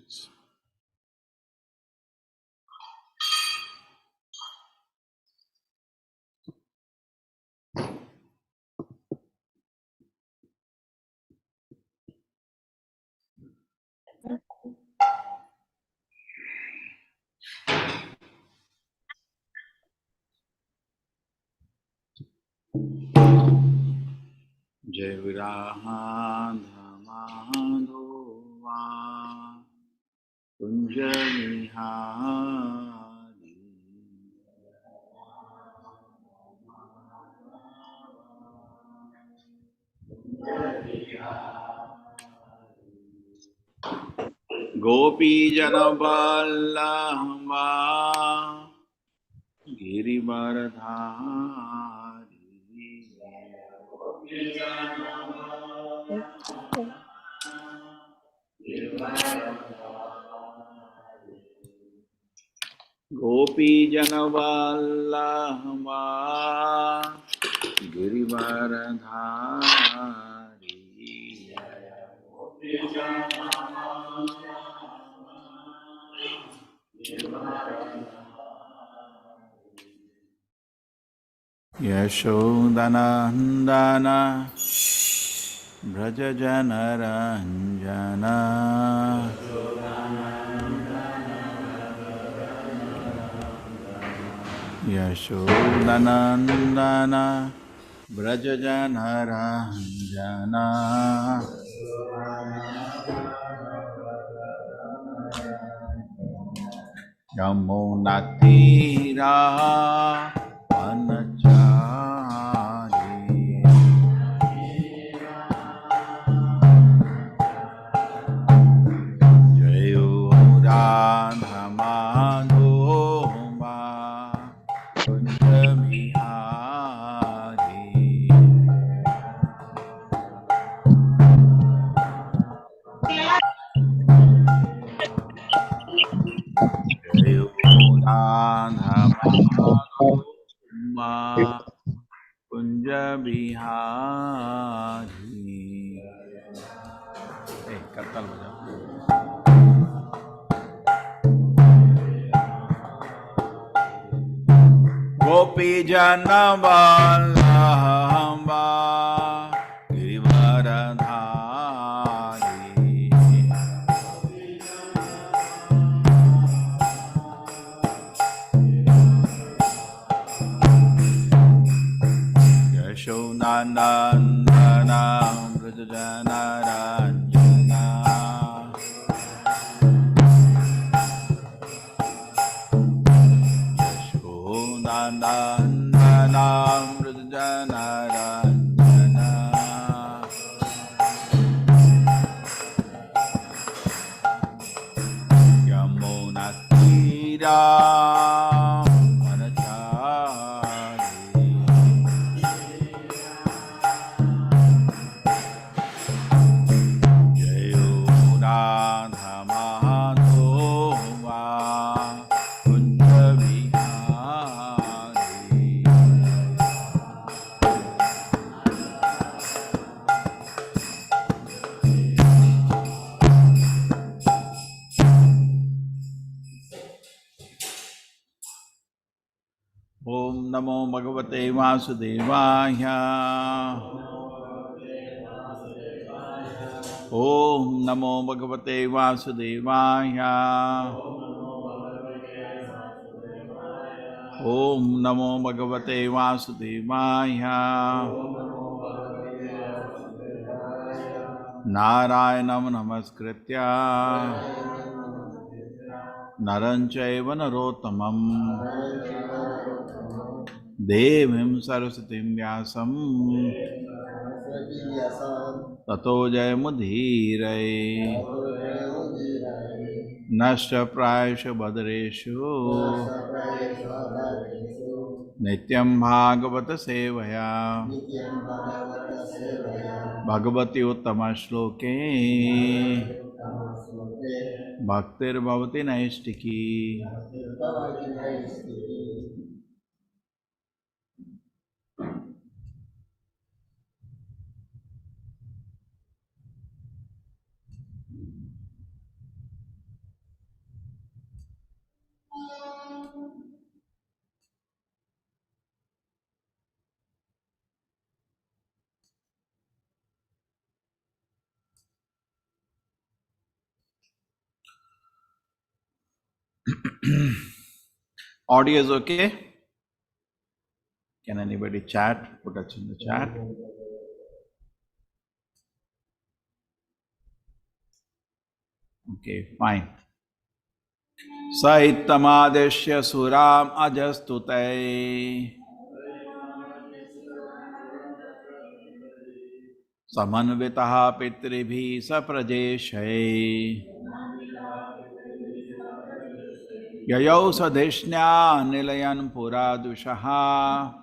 Please. Jai Viraha Dhamadova Kunja Vihari Gopi Janavallabha Gopi Janavallabha Girivaradhari Yashodanandana Brajajanaranjana Yashodanandana Brajajanaranjana Yamunatira Vanachari Jayo Radha Madhova Kunja Vihari Jayo Radha Madhova Kunja Vihari. Kartal bajao. Gopi Janavallabha Girivaradhari Yashodanandana Brajajanaranjana Yashodanandana Brajajanaranjana Yamunatira Vanachari Jayo Radha Madhova Kunja Vihari Om Namo Bhagavate Vasudevaya Om Namo Bhagavate Vasudevaya Om Namo Bhagavate Vasudevaya Narayanam Namaskritya Naranchaiva Narottamam Devim Saraswatim Vyasam Tato Jayamudhirai Nashya Prayasha Bhadreshu Nityam Bhagavata Sevaya Bhagavati Uttama Shloke Bhaktir Bhavati Naistiki. Audio is okay? Can anybody chat? Put us in the chat. Okay, fine. Saitamadeshya suram ajastutai samanvitaha pitribhi saprajeshay yayau sadeshnya nilayan puradushaha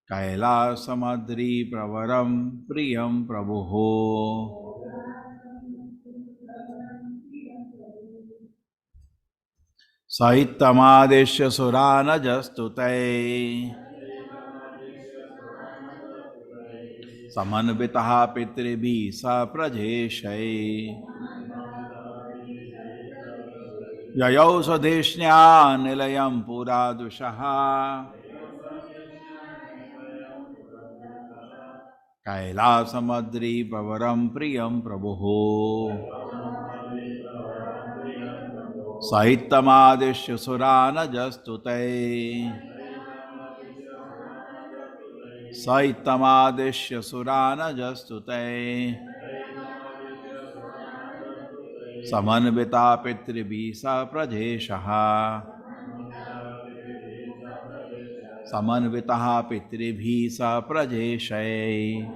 Kailasamadri pravaram priyam prabhuho. Saitamadeshya surana jastutai samanvitaha pitribi sa prajeshay yayau sadeshnya nilayam puradushaha Kailasamadri pravaram priyam prabhuho. Saitamadeshya surana jastutai Saitamadeshya surana jastutai Samanvita pitribi sa prajeshaha Samanvitaha pitribhi sa prajeshay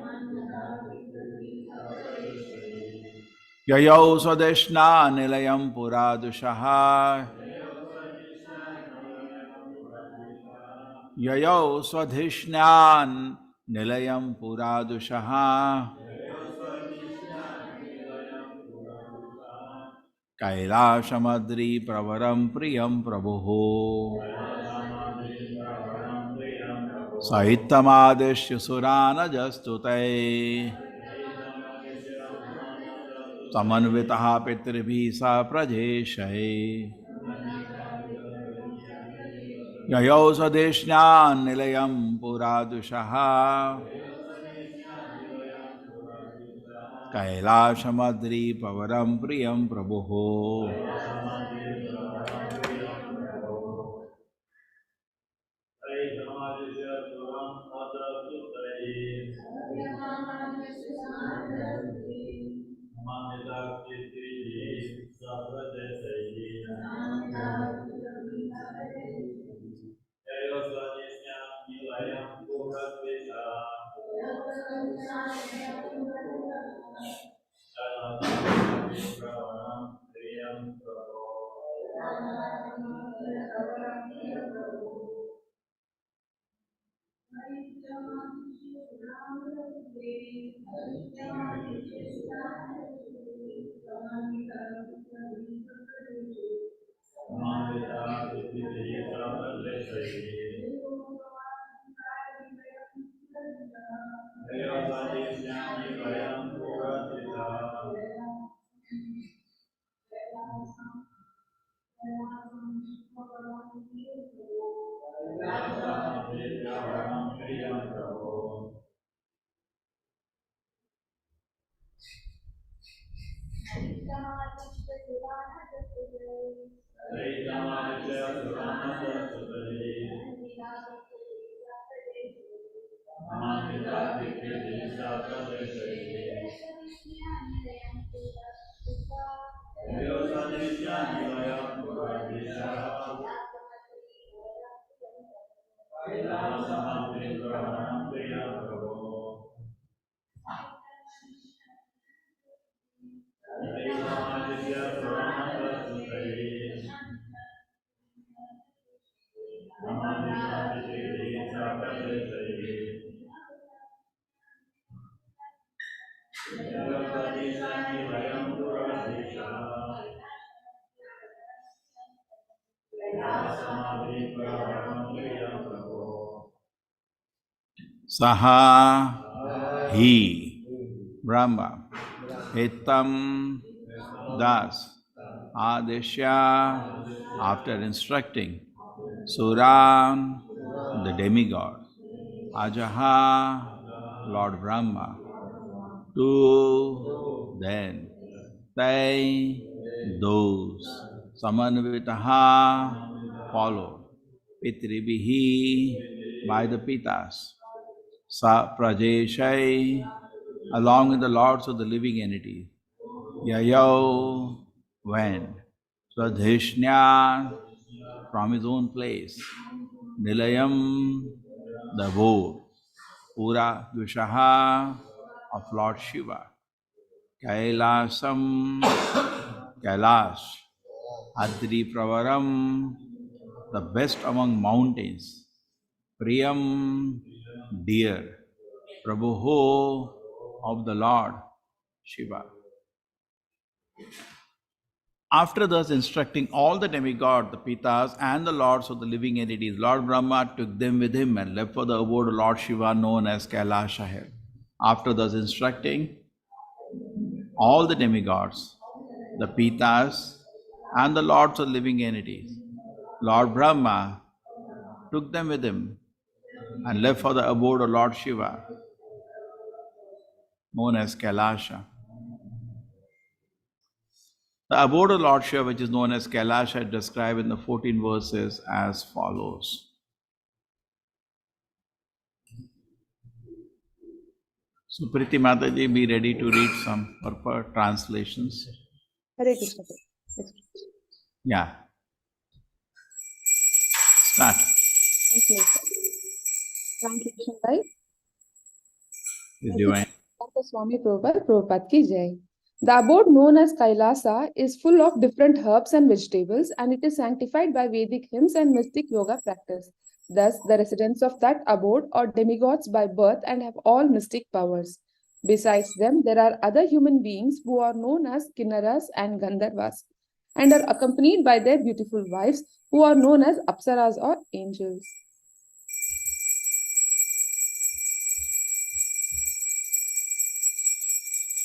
Yayau swadeshna nilayam puradushaha Yayau swadhishnan nilayam puradushaha Kailashamadri pravaram priyam prabhuho Saitamadeshya surana jastutai Samanvitaha pitribhi sa prajeshay Yayau sadeshnan nilayam puradushaha Kailashamadri pavaram priyam prabhuho Saha Hi Brahma Hitam Das Adesha after instructing Suran the demigod Ajaha Lord Brahma to then They, those, Samanvitaha, followed, Pitribihi, by the Pitas, Sa Prajeshai, along with the lords of the living entity, Yayo, went, Swadhishnya, from his own place, Nilayam, the abode, Pura Dushaha, of Lord Shiva, Kailasam, Kailash, Adri Pravaram, the best among mountains, Priyam, dear, Prabhuho, of the Lord Shiva. After thus instructing all the demigods, the Pitas, and the lords of the living entities, Lord Brahma took them with him and left for the abode of Lord Shiva known as Kailasha Hill. After thus instructing all the demigods, the Pitas, and the lords of living entities, Lord Brahma took them with him and left for the abode of Lord Shiva, known as Kailasha. The abode of Lord Shiva, which is known as Kailasha, is described in the 14 verses as follows. So, Priti Mataji, be ready to read some purport translations. Hare Krishna. Yeah. Start. Translation by Is divine. Swami Prabhupada ki jai. The abode known as Kailasa is full of different herbs and vegetables, and it is sanctified by Vedic hymns and mystic yoga practice. Thus, the residents of that abode are demigods by birth and have all mystic powers. Besides them, there are other human beings who are known as Kinnaras and Gandharvas, and are accompanied by their beautiful wives, who are known as Apsaras or angels.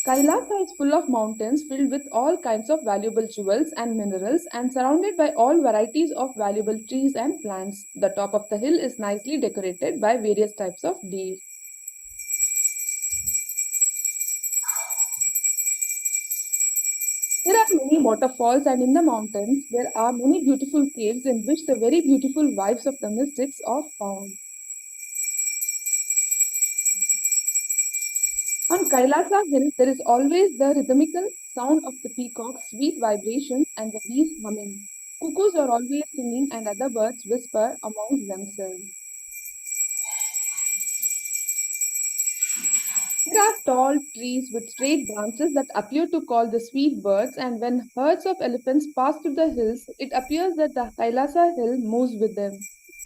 Kailasa is full of mountains filled with all kinds of valuable jewels and minerals and surrounded by all varieties of valuable trees and plants. The top of the hill is nicely decorated by various types of deer. There are many waterfalls, and in the mountains there are many beautiful caves in which the very beautiful wives of the mystics are found. On Kailasa Hill, there is always the rhythmical sound of the peacock's sweet vibrations and the bees humming. Cuckoos are always singing and other birds whisper among themselves. There are tall trees with straight branches that appear to call the sweet birds, and when herds of elephants pass through the hills, it appears that the Kailasa Hill moves with them.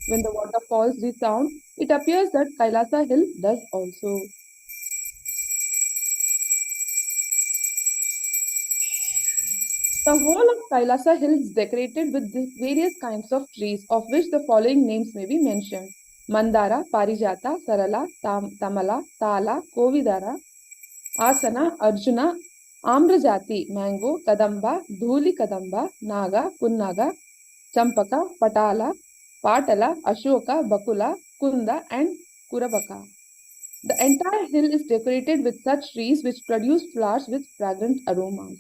When the waterfalls resound, it appears that Kailasa Hill does also. The whole of Kailasa Hill is decorated with various kinds of trees, of which the following names may be mentioned: Mandara, Parijata, Sarala, Tamala, Tala, Kovidara, Asana, Arjuna, Amrajati, Mango, Kadamba, Dhuli Kadamba, Naga, Punnaga, Champaka, Patala, Patala, Ashoka, Bakula, Kunda, and Kurabaka. The entire hill is decorated with such trees which produce flowers with fragrant aromas.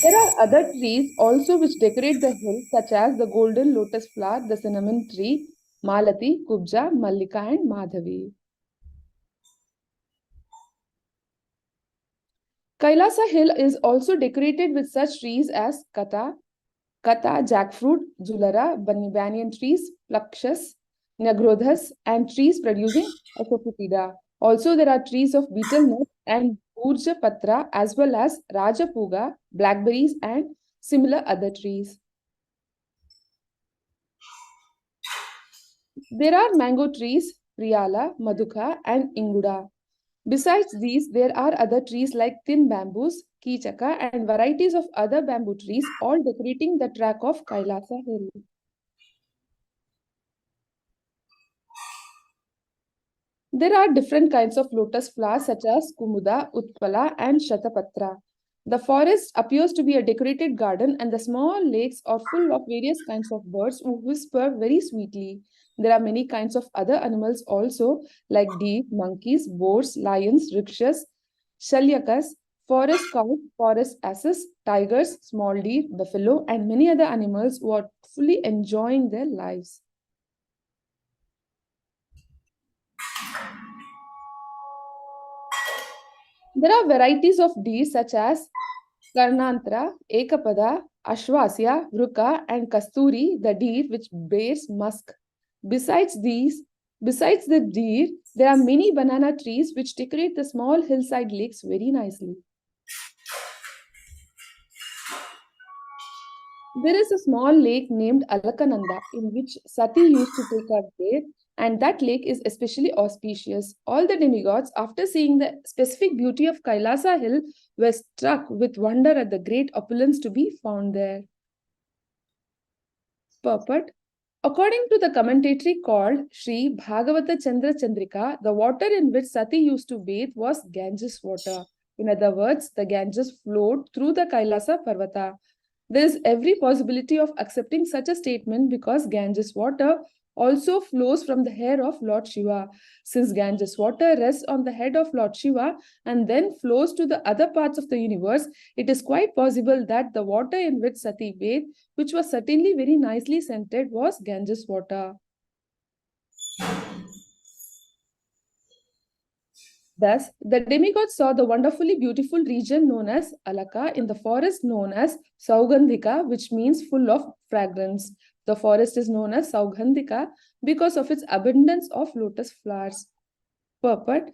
There are other trees also which decorate the hill, such as the golden lotus flower, the cinnamon tree, Malati, Kubja, Mallika, and Madhavi. Kailasa Hill is also decorated with such trees as Kata, jackfruit, Julara, banyan trees, Plakshas, Nagrodhas, and trees producing Asafoetida. Also, there are trees of betel nut and Urja Patra, as well as Rajapuga, blackberries, and similar other trees. There are mango trees, Priyala, Madhuka, and Inguda. Besides these, there are other trees like thin bamboos, Kichaka, and varieties of other bamboo trees, all decorating the track of Kailasa Hill. There are different kinds of lotus flowers such as Kumuda, Utpala, and Shatapatra. The forest appears to be a decorated garden, and the small lakes are full of various kinds of birds who whisper very sweetly. There are many kinds of other animals also, like deer, monkeys, boars, lions, rikshas, shalyakas, forest cows, forest asses, tigers, small deer, buffalo, and many other animals who are fully enjoying their lives. There are varieties of deer such as Karnantra, Ekapada, Ashwasya, Vruka, and Kasturi, the deer which bears musk. Besides these, besides the deer, there are many banana trees which decorate the small hillside lakes very nicely. There is a small lake named Alakananda in which Sati used to take her bath, and that lake is especially auspicious. All the demigods, after seeing the specific beauty of Kailasa hill, were struck with wonder at the great opulence to be found there. Purport. According to the commentary called Sri Bhagavata Chandra Chandrika, the water in which Sati used to bathe was Ganges water. In other words, the Ganges flowed through the Kailasa Parvata. There is every possibility of accepting such a statement because Ganges water also flows from the hair of Lord Shiva. Since Ganges water rests on the head of Lord Shiva and then flows to the other parts of the universe, it is quite possible that the water in which Sati bathed, which was certainly very nicely scented, was Ganges water. Thus, the demigods saw the wonderfully beautiful region known as Alaka in the forest known as Saugandhika, which means full of fragrance. The forest is known as Saugandhika because of its abundance of lotus flowers. Purport.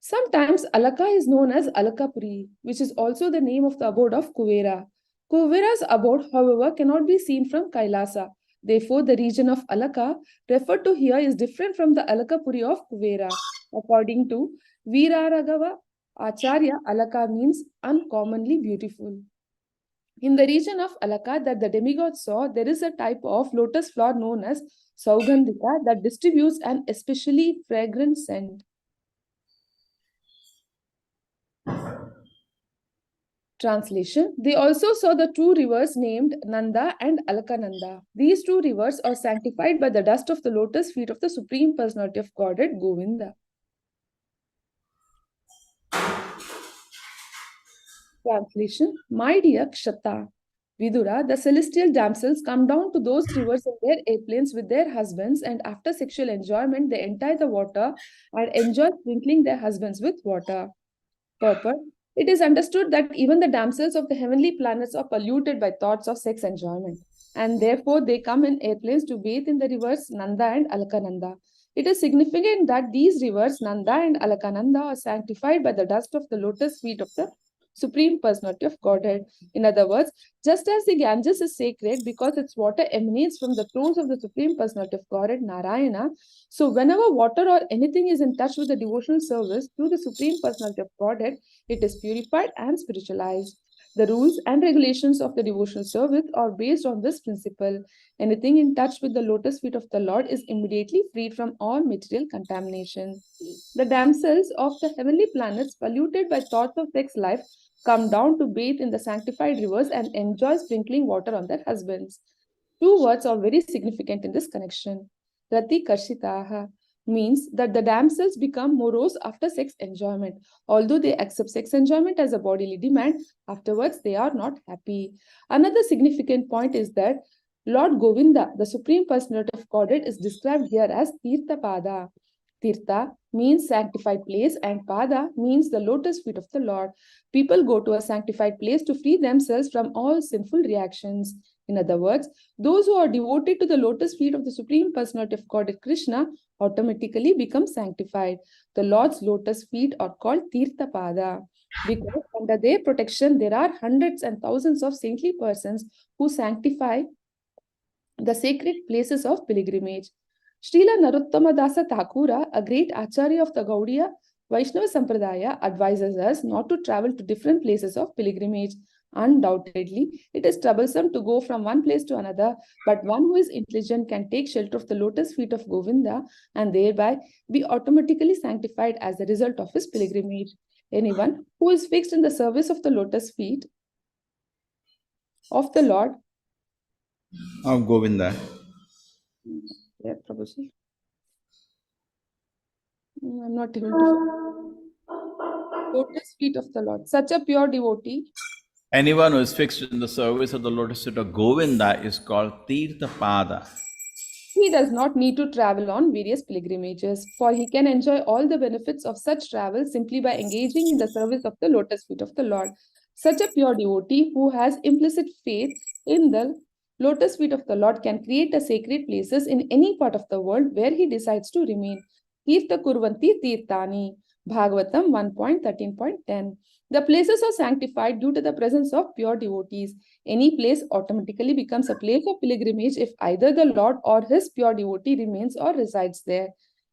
Sometimes Alaka is known as Alakapuri, which is also the name of the abode of Kuvera. Kuvera's abode, however, cannot be seen from Kailasa. Therefore, the region of Alaka referred to here is different from the Alakapuri of Kuvera. According to Viraragava Acharya, Alaka means uncommonly beautiful. In the region of Alaka that the demigods saw, there is a type of lotus flower known as Saugandhika that distributes an especially fragrant scent. Translation. They also saw the two rivers named Nanda and Alakananda. These two rivers are sanctified by the dust of the lotus feet of the Supreme Personality of Godhead, Govinda. Translation. My dear Kshata, Vidura, the celestial damsels come down to those rivers in their airplanes with their husbands, and after sexual enjoyment, they enter the water and enjoy sprinkling their husbands with water. Purport. It is understood that even the damsels of the heavenly planets are polluted by thoughts of sex enjoyment, and therefore they come in airplanes to bathe in the rivers Nanda and Alakananda. It is significant that these rivers, Nanda and Alakananda, are sanctified by the dust of the lotus feet of the Supreme Personality of Godhead. In other words, just as the Ganges is sacred because its water emanates from the thrones of the Supreme Personality of Godhead, Narayana, so whenever water or anything is in touch with the devotional service through the Supreme Personality of Godhead, it is purified and spiritualized. The rules and regulations of the devotional service are based on this principle. Anything in touch with the lotus feet of the Lord is immediately freed from all material contamination. The damsels of the heavenly planets, polluted by thoughts of sex life, come down to bathe in the sanctified rivers and enjoy sprinkling water on their husbands. Two words are very significant in this connection. Rati Karshitaha means that the damsels become morose after sex enjoyment. Although they accept sex enjoyment as a bodily demand, afterwards they are not happy. Another significant point is that Lord Govinda, the Supreme Personality of Godhead, is described here as Tirtha Pada. Tirtha means sanctified place and Pada means the lotus feet of the Lord. People go to a sanctified place to free themselves from all sinful reactions. In other words, those who are devoted to the lotus feet of the Supreme Personality of Godhead Krishna automatically become sanctified. The Lord's lotus feet are called Tirtha Pada because under their protection there are hundreds and thousands of saintly persons who sanctify the sacred places of pilgrimage. Srila Narottama Dasa Thakura, a great Acharya of the Gaudiya Vaishnava Sampradaya, advises us not to travel to different places of pilgrimage. Undoubtedly, it is troublesome to go from one place to another, but one who is intelligent can take shelter of the lotus feet of Govinda and thereby be automatically sanctified as a result of his pilgrimage. Anyone who is fixed in the service of the lotus feet of the Lord. Of Govinda. Yeah, Prabhuji. I'm not able to. Lotus feet of the Lord. Such a pure devotee. Anyone who is fixed in the service of the lotus feet of Govinda is called Tirtha Pada. He does not need to travel on various pilgrimages, for he can enjoy all the benefits of such travel simply by engaging in the service of the lotus feet of the Lord. Such a pure devotee who has implicit faith in the lotus feet of the Lord can create a sacred places in any part of the world where he decides to remain. Tirtha Kurvanti Tirthani. Bhagavatam 1.13.10. The places are sanctified due to the presence of pure devotees. Any place automatically becomes a place of pilgrimage if either the Lord or his pure devotee remains or resides there.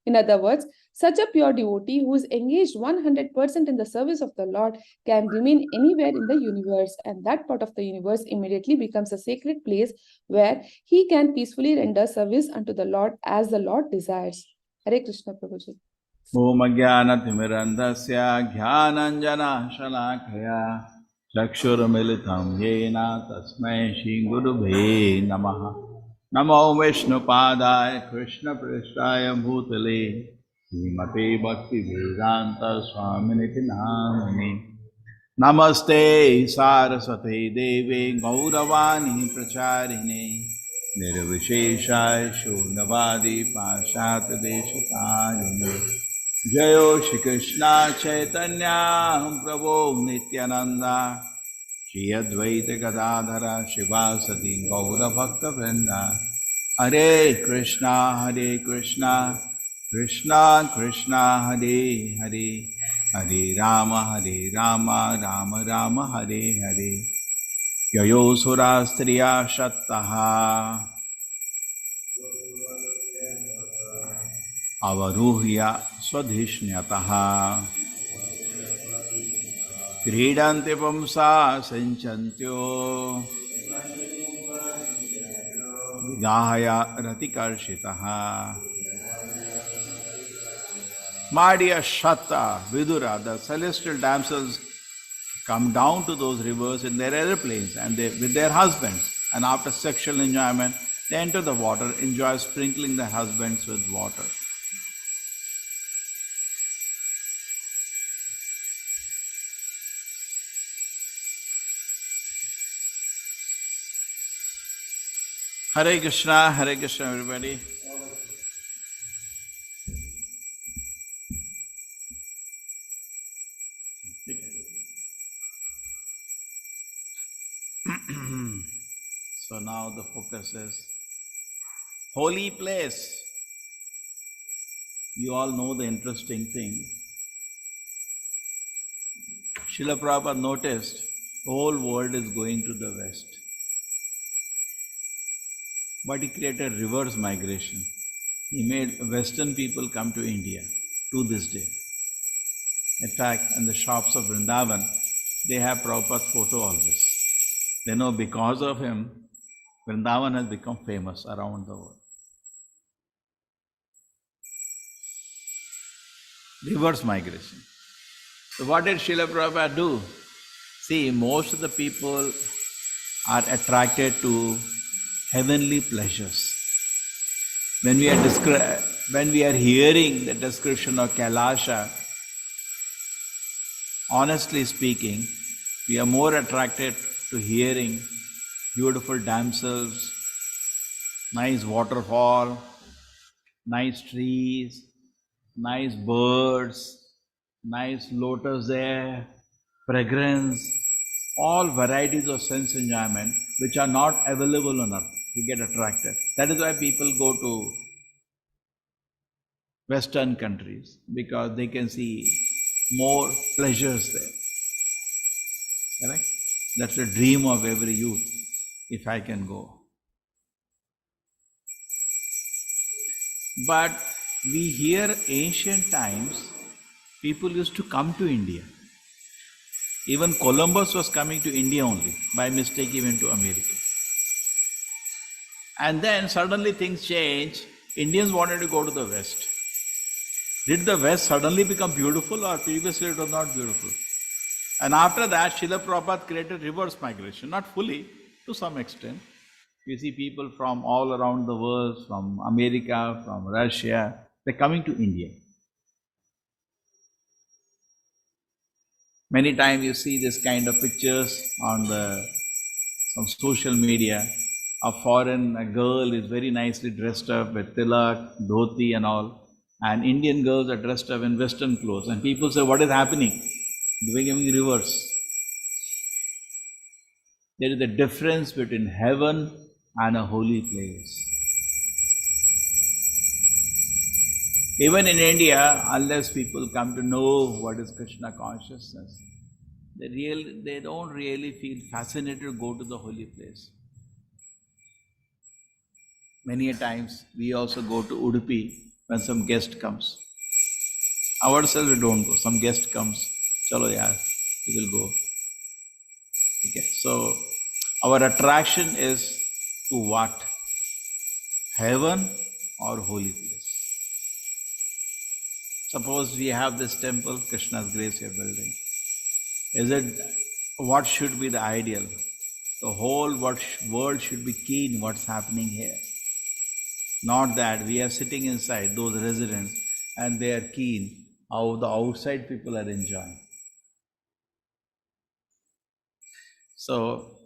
In other words, such a pure devotee who is engaged 100% in the service of the Lord can remain anywhere in the universe, and that part of the universe immediately becomes a sacred place where he can peacefully render service unto the Lord as the Lord desires. Hare Krishna Prabhuji. Om Jnana-timirandasya Jnananjana-shalakaya Chakshura-militam Yena Tasmai Shri-Gurubhe Namaha Namo Vishnu-padaya Krishna-prishthaya Bhutale Srimate Bhakti-vedanta Swaminiti Namane Namaste Saraswate Deve Gauravani Pracharine Nirvishesha Shunavadi Pashat Deshatarine Jayo Shri Krishna Chaitanya Prabhu Nityananda Shri Advaita Gadadhara Shivasati Gaura Bhakta Vrinda Hare Krishna Krishna Krishna Hare Hare Hare Rama Rama Rama Hare Hare Yayo Surastriya Shattaha Avaruhya Swadhishnataha Kridanti Pamsa Sanchantyo Vigahaya Ratikarshitaha Madhya Shatta Vidura, the celestial damsels come down to those rivers in their aeroplanes and they with their husbands, and after sexual enjoyment they enter the water, enjoy sprinkling their husbands with water. Hare Krishna everybody. So now the focus is holy place. You all know the interesting thing. Srila Prabhupada noticed the whole world is going to the west. But he created reverse migration. He made Western people come to India to this day. In fact, in the shops of Vrindavan, they have Prabhupada's photo always. They know because of him, Vrindavan has become famous around the world. Reverse migration. So what did Srila Prabhupada do? See, most of the people are attracted to heavenly pleasures. When we are hearing the description of Kailasha, honestly speaking, we are more attracted to hearing beautiful damsels, nice waterfall, nice trees, nice birds, nice lotus there, fragrance, all varieties of sense enjoyment which are not available on earth. We get attracted. That is why people go to Western countries, because they can see more pleasures there. Correct? That's the dream of every youth, if I can go. But we hear ancient times, people used to come to India. Even Columbus was coming to India only. By mistake, he went to America. And then suddenly things changed. Indians wanted to go to the West. Did the West suddenly become beautiful, or previously it was not beautiful? And after that, Srila Prabhupada created reverse migration, not fully, to some extent. You see people from all around the world, from America, from Russia, they're coming to India. Many times you see this kind of pictures on some social media. A girl is very nicely dressed up with tilak, dhoti and all. And Indian girls are dressed up in Western clothes. And people say, what is happening? They're becoming reverse. There is a difference between heaven and a holy place. Even in India, unless people come to know what is Krishna consciousness, they don't really feel fascinated to go to the holy place. Many a times we also go to Udupi when some guest comes. Ourselves we don't go. Some guest comes, chalo yaar, we will go. Okay. So our attraction is to what? Heaven or holy place? Suppose we have this temple, Krishna's grace we are building. What should be the ideal? The whole world should be keen what's happening here. Not that we are sitting inside, those residents, and they are keen how the outside people are enjoying. So,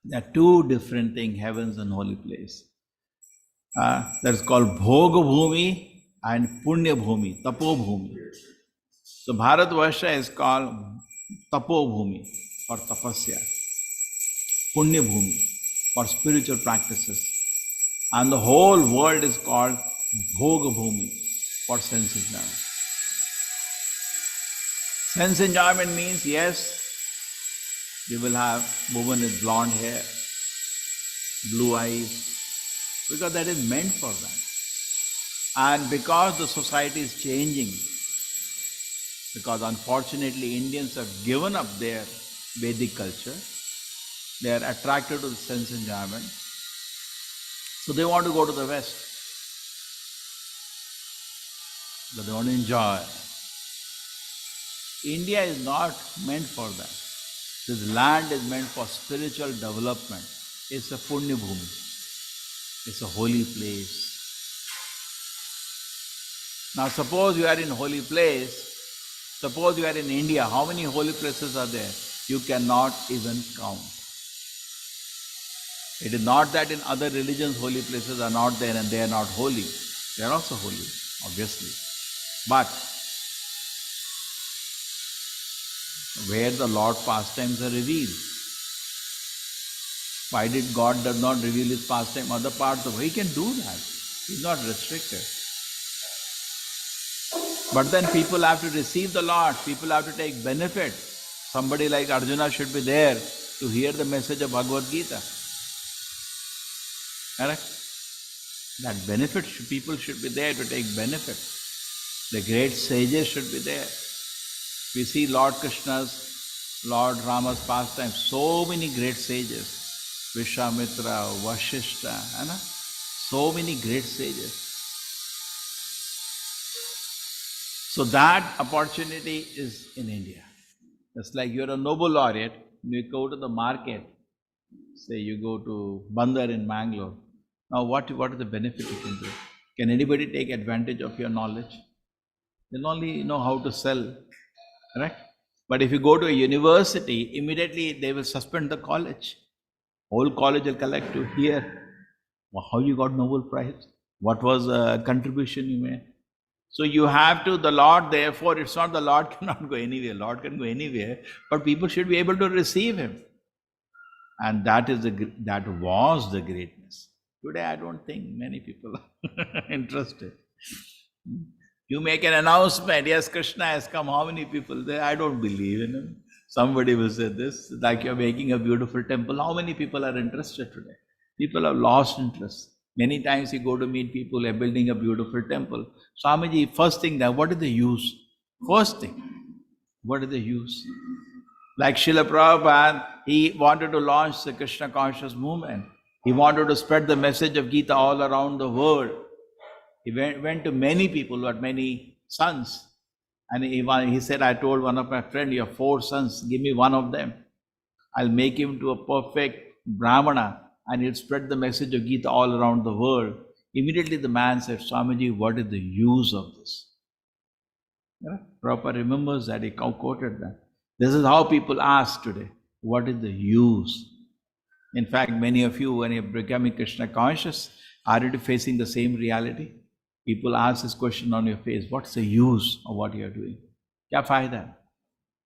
there are two different things, heavens and holy place. That's called Bhoga Bhumi and Punya Bhumi, Tapo Bhumi. So Bharatvarsha is called Tapo Bhumi or Tapasya, Punya Bhumi for spiritual practices. And the whole world is called Bhoga Bhumi for sense enjoyment. Sense enjoyment means, yes, you will have women with blonde hair, blue eyes, because that is meant for them. And because the society is changing, because unfortunately Indians have given up their Vedic culture, they are attracted to the sense enjoyment, so they want to go to the West. But they want to enjoy. India is not meant for that. This land is meant for spiritual development. It's a Punya Bhumi. It's a holy place. Now suppose you are in holy place, suppose you are in India, how many holy places are there? You cannot even count. It is not that in other religions holy places are not there and they are not holy. They are also holy, obviously. But where the Lord pastimes are revealed. Why did God does not reveal His pastime other parts of? He can do that. He's not restricted. But then people have to receive the Lord. People have to take benefit. Somebody like Arjuna should be there to hear the message of Bhagavad Gita. Correct? That benefit, people should be there to take benefit. The great sages should be there. We see Lord Krishna's, Lord Rama's pastime, so many great sages. Vishwamitra, Vashishta, so many great sages. So that opportunity is in India. Just like you're a Nobel laureate, you go to the market, say you go to Bandar in Mangalore. Now what is the benefit you can do? Can anybody take advantage of your knowledge? They'll only know how to sell, correct? But if you go to a university, immediately they will suspend the college. Whole college will collect to hear how you got Nobel Prize, what was a contribution you made. So you have to, the Lord, therefore, it's not the Lord cannot go anywhere. Lord can go anywhere, but people should be able to receive Him. And that was the greatness. Today, I don't think many people are interested. You make an announcement, yes, Krishna has come, how many people there? I don't believe in Him. Somebody will say this, like you're making a beautiful temple. How many people are interested today? People have lost interest. Many times you go to meet people, they're building a beautiful temple. Swamiji, first thing that, what is the use? First thing. What is the use? Like Srila Prabhupada, he wanted to launch the Krishna conscious movement. He wanted to spread the message of Gita all around the world. He went to many people who had many sons. And he said, I told one of my friends, you have 4 sons, give me one of them. I'll make him to a perfect Brahmana and he'll spread the message of Gita all around the world. Immediately the man said, Swamiji, what is the use of this? Yeah? Prabhupada remembers that, he quoted that. This is how people ask today, what is the use? In fact, many of you, when you're becoming Krishna conscious, are you facing the same reality? People ask this question on your face, what's the use of what you're doing? Kya fayda?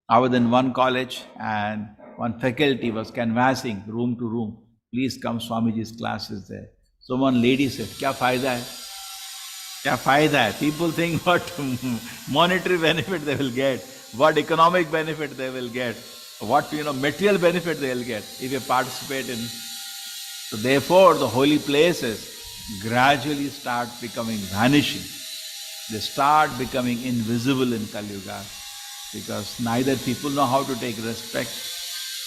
I was in one college and one faculty was canvassing room to room. Please come, Swamiji's class is there. So one lady said, kya fayda hai? Kya fayda hai? People think what monetary benefit they will get, what economic benefit they will get, what material benefit they will get if you participate in. So therefore the holy places gradually start becoming vanishing. They start becoming invisible in Kali Yuga because neither people know how to take respect.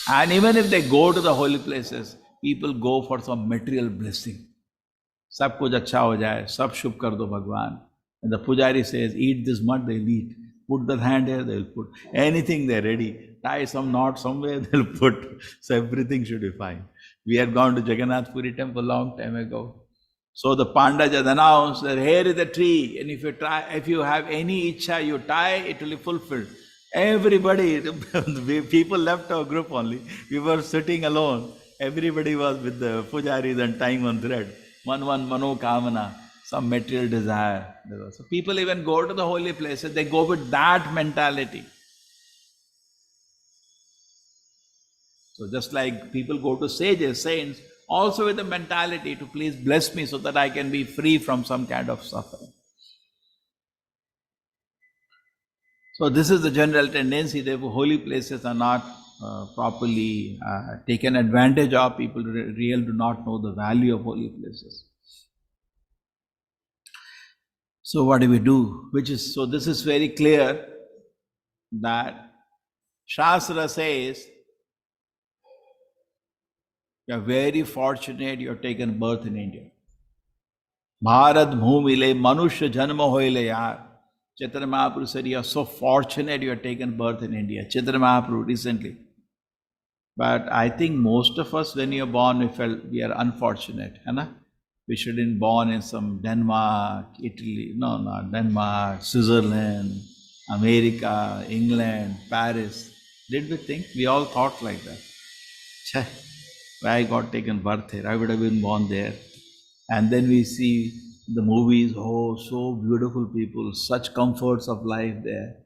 And even if they go to the holy places, people go for some material blessing. Sab kuch acha ho jaye, sab shubh kar do Bhagwan. And the pujari says, eat this mud, they'll eat. Put the hand here, they'll put. Anything they're ready. Tie some knot somewhere, they'll put. So everything should be fine. We had gone to Jagannath Puri temple a long time ago. So the Pandaj had announced that here is the tree, and if you have any ichha, you tie, it will be fulfilled. Everybody, people left our group only. We were sitting alone. Everybody was with the pujaris and tying on thread. One mano kamana, some material desire. So people even go to the holy places, they go with that mentality. So just like people go to sages, saints, also with the mentality to please bless me so that I can be free from some kind of suffering. So this is the general tendency. Therefore, holy places are not properly taken advantage of. People really do not know the value of holy places. So what do we do? So this is very clear that Shastra says, you are very fortunate you have taken birth in India. Bharat bhumile manushya janma hoile yaar. Chaitanya Mahaprabhu said, you are so fortunate you have taken birth in India. Chaitanya Mahaprabhu recently. But I think most of us, when you are born, we felt we are unfortunate. We shouldn't be born in some Denmark, Italy, not Denmark, Switzerland, America, England, Paris. Did we think? We all thought like that. Chhe, why I got taken birth here? I would have been born there. And then we see the movies, oh, so beautiful people, such comforts of life there.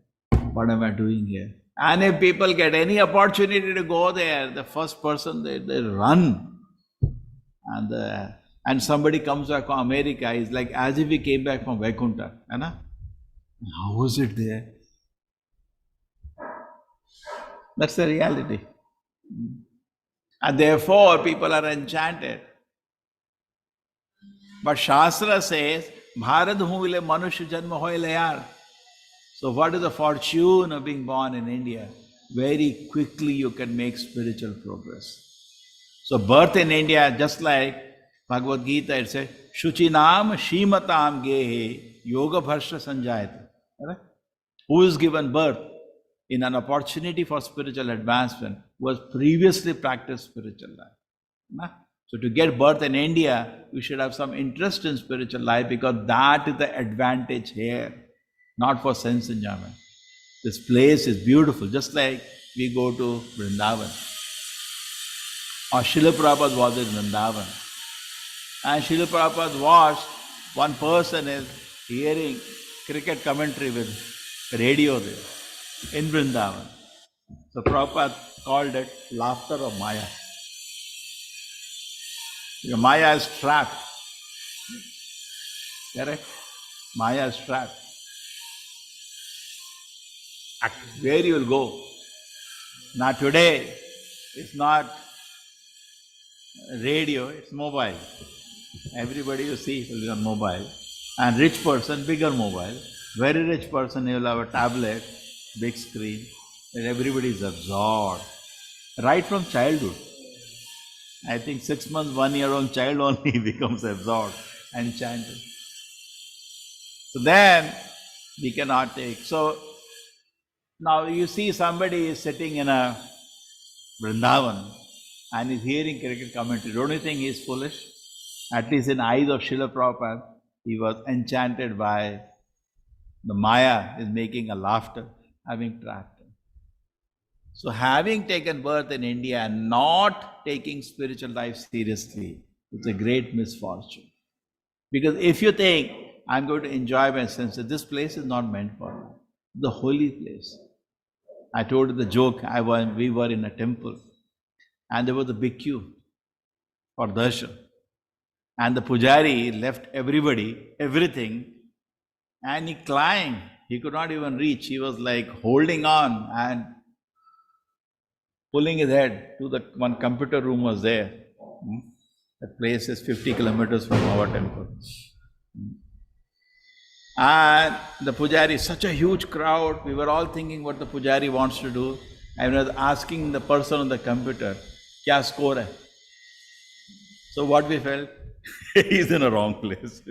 What am I doing here? And if people get any opportunity to go there, the first person, they run. And somebody comes back from America, it's like as if he came back from Vaikuntha. How was it there? That's the reality. And therefore, people are enchanted. But Shastra says, Bharat bhumile manushya janma hoile yaar. So what is the fortune of being born in India? Very quickly you can make spiritual progress. So birth in India, just like Bhagavad Gita, it says, Shuchinam Shimatam Gehe Yoga Bharsha Sanjayate. Who is given birth in an opportunity for spiritual advancement was previously practiced spiritual life. So to get birth in India, we should have some interest in spiritual life because that is the advantage here, not for sense enjoyment. This place is beautiful, just like we go to Vrindavan. Or Srila Prabhupada was in Vrindavan. And Srila Prabhupada watched one person is hearing cricket commentary with radio there in Vrindavan. So Prabhupada called it laughter of Maya. Maya is trapped. Correct? Maya is trapped. Where you will go? Now today, it's not radio, it's mobile. Everybody you see will be on mobile. And rich person, bigger mobile. Very rich person, he will have a tablet, big screen. that everybody is absorbed. Right from childhood. I think 6 months, 1 year old child only becomes absorbed and chanted. So then we cannot take. So now you see somebody is sitting in a Vrindavan and is hearing cricket commentary. Don't you think he is foolish? At least in eyes of Srila Prabhupada, he was enchanted by the Maya is making a laughter, having trapped him. So having taken birth in India and not taking spiritual life seriously, it's a great misfortune. Because if you think, I'm going to enjoy my senses, this place is not meant for me. The holy place. I told you the joke, we were in a temple and there was a big queue for darshan. And the pujari left everybody, everything, and he climbed. He could not even reach. He was like holding on and pulling his head to the one computer room was there. That place is 50 kilometers from our temple. And the pujari, such a huge crowd, we were all thinking what the pujari wants to do. I was asking the person on the computer, kya score hai? So what we felt? He's in a wrong place.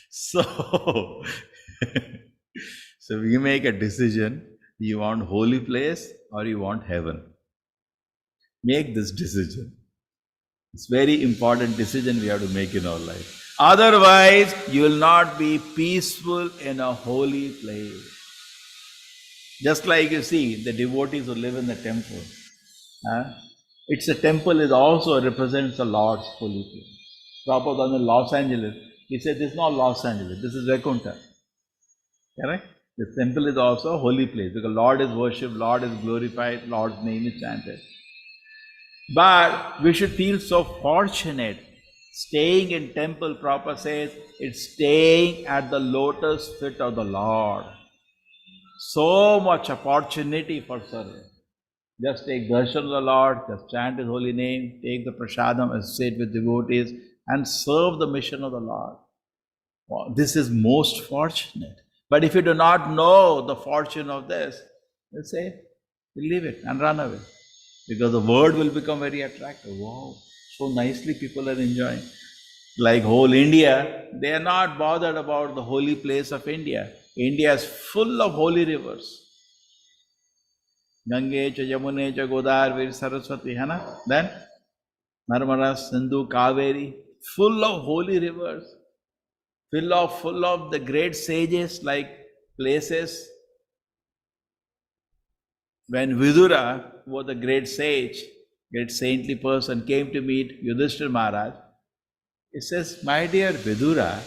So, so we make a decision, you want holy place or you want heaven. Make this decision. It's very important decision we have to make in our life. Otherwise, you will not be peaceful in a holy place. Just like you see, the devotees who live in the temple. It's a temple is also represents the Lord's holy place. Prabhupada in Los Angeles, he said, this is not Los Angeles, this is Vaikuntha. Correct? The temple is also a holy place because Lord is worshipped, Lord is glorified, Lord's name is chanted. But we should feel so fortunate. Staying in temple, Prabhupada says, it's staying at the lotus feet of the Lord. So much opportunity for service. Just take darshan of the Lord, just chant His holy name, take the prasadam, associate with devotees, and serve the mission of the Lord. Wow, this is most fortunate. But if you do not know the fortune of this, let's say, you leave it and run away. Because the word will become very attractive. Wow, so nicely people are enjoying. Like whole India, they are not bothered about the holy place of India. India is full of holy rivers. Gange cha Yamune cha Godavari Saraswati, hai na? Then Narmada, Sindhu, Kaveri, full of holy rivers, full of the great sages, like places. When Vidura, who was a great sage, great saintly person, came to meet Yudhishthira Maharaj, he says, my dear Vidura,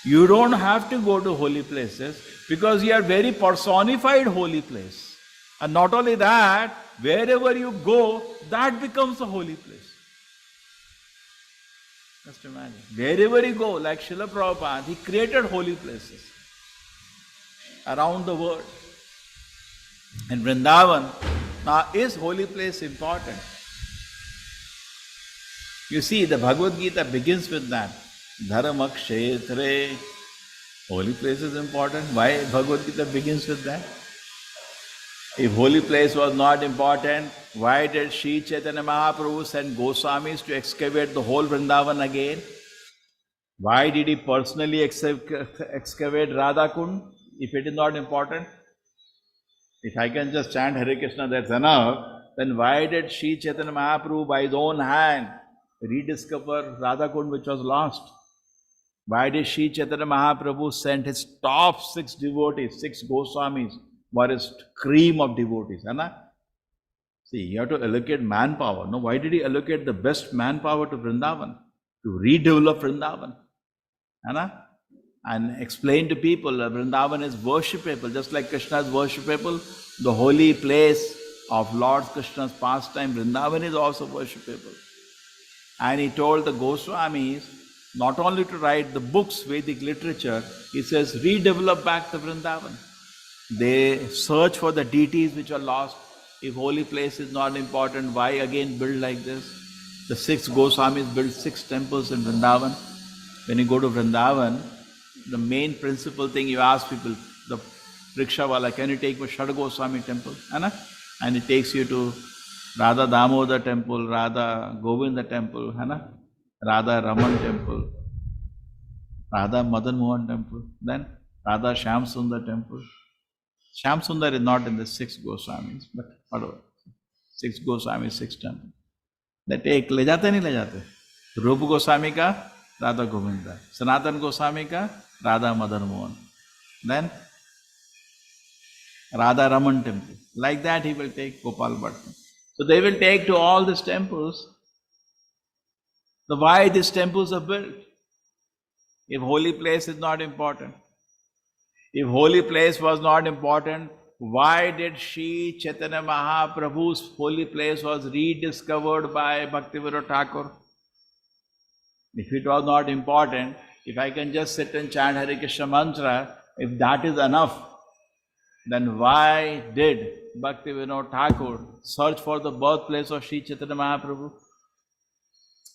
you don't have to go to holy places because you are very personified holy place. And not only that, wherever you go, that becomes a holy place. Just imagine. Wherever you go, like Srila Prabhupada, he created holy places around the world. And Vrindavan, now is holy place important? You see, the Bhagavad Gita begins with that. Dharma kshetre. Holy place is important. Why Bhagavad Gita begins with that? If holy place was not important, why did Sri Chaitanya Mahaprabhu send Goswamis to excavate the whole Vrindavan again? Why did he personally excavate Radha Kund if it is not important? If I can just chant Hare Krishna, that's enough. Then why did Sri Chaitanya Mahaprabhu by his own hand rediscover Radha Kund which was lost? Why did Sri Chaitanya Mahaprabhu send his top 6 devotees, 6 Goswamis, were his cream of devotees? See, you have to allocate manpower. No, why did he allocate the best manpower to Vrindavan? To redevelop Vrindavan. And explain to people that Vrindavan is worshipable, just like Krishna is worshipable. The holy place of Lord Krishna's pastime, Vrindavan is also worshipable. And he told the Goswamis not only to write the books, Vedic literature, he says, redevelop back the Vrindavan. They search for the deities which are lost. If holy place is not important, why again build like this? The 6 Goswamis built 6 temples in Vrindavan. When you go to Vrindavan, the main principal thing you ask people, the rickshaw wala, can you take me Shad Goswami temple? And it takes you to Radha Damodar temple, Radha Govinda temple, Radha Raman temple, Radha Madan Mohan temple, then Radha Shyam Sundar temple. Shyam Sundar is not in the 6 Goswamis, but whatever. 6 Goswamis, 6 temples. They take, le jate nahi le jate. Rupa Goswami ka, Radha Govinda. Sanatan Goswami ka, Radha Madan Mohan. Then Radha Raman temple. Like that he will take Gopal Bhatt. So they will take to all these temples. So why these temples are built? If holy place is not important. If holy place was not important, why did Shri Chaitanya Mahaprabhu's holy place was rediscovered by Bhaktivinoda Thakur? If it was not important, if I can just sit and chant Hare Krishna mantra, if that is enough, then why did Bhaktivinoda Thakur search for the birthplace of Shri Chaitanya Mahaprabhu?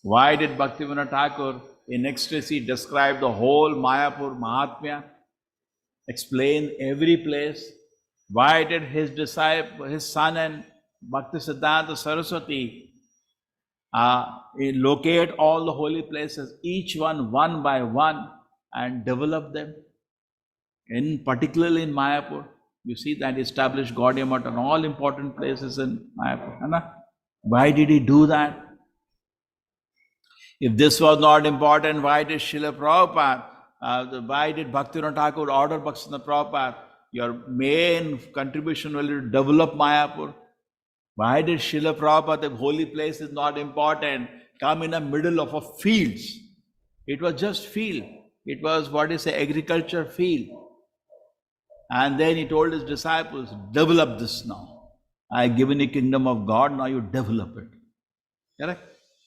Why did Bhaktivinoda Thakur in ecstasy describe the whole Mayapur Mahatmya, explain every place? Why did his disciple, his son and Bhaktisiddhanta Saraswati locate all the holy places, each one by one, and develop them? Particularly in Mayapur, you see that established Gaudiya Math and all important places in Mayapur. Why did he do that? If this was not important, why did Srila Prabhupada, why did Bhaktivinoda Thakur order Bhaktivinoda Prabhupada, your main contribution will to develop Mayapur? Why did Srila Prabhupada, if holy place is not important, come in the middle of a fields? It was just field. It was agriculture field. And then he told his disciples, develop this now. I have given you kingdom of God, now you develop it. Correct?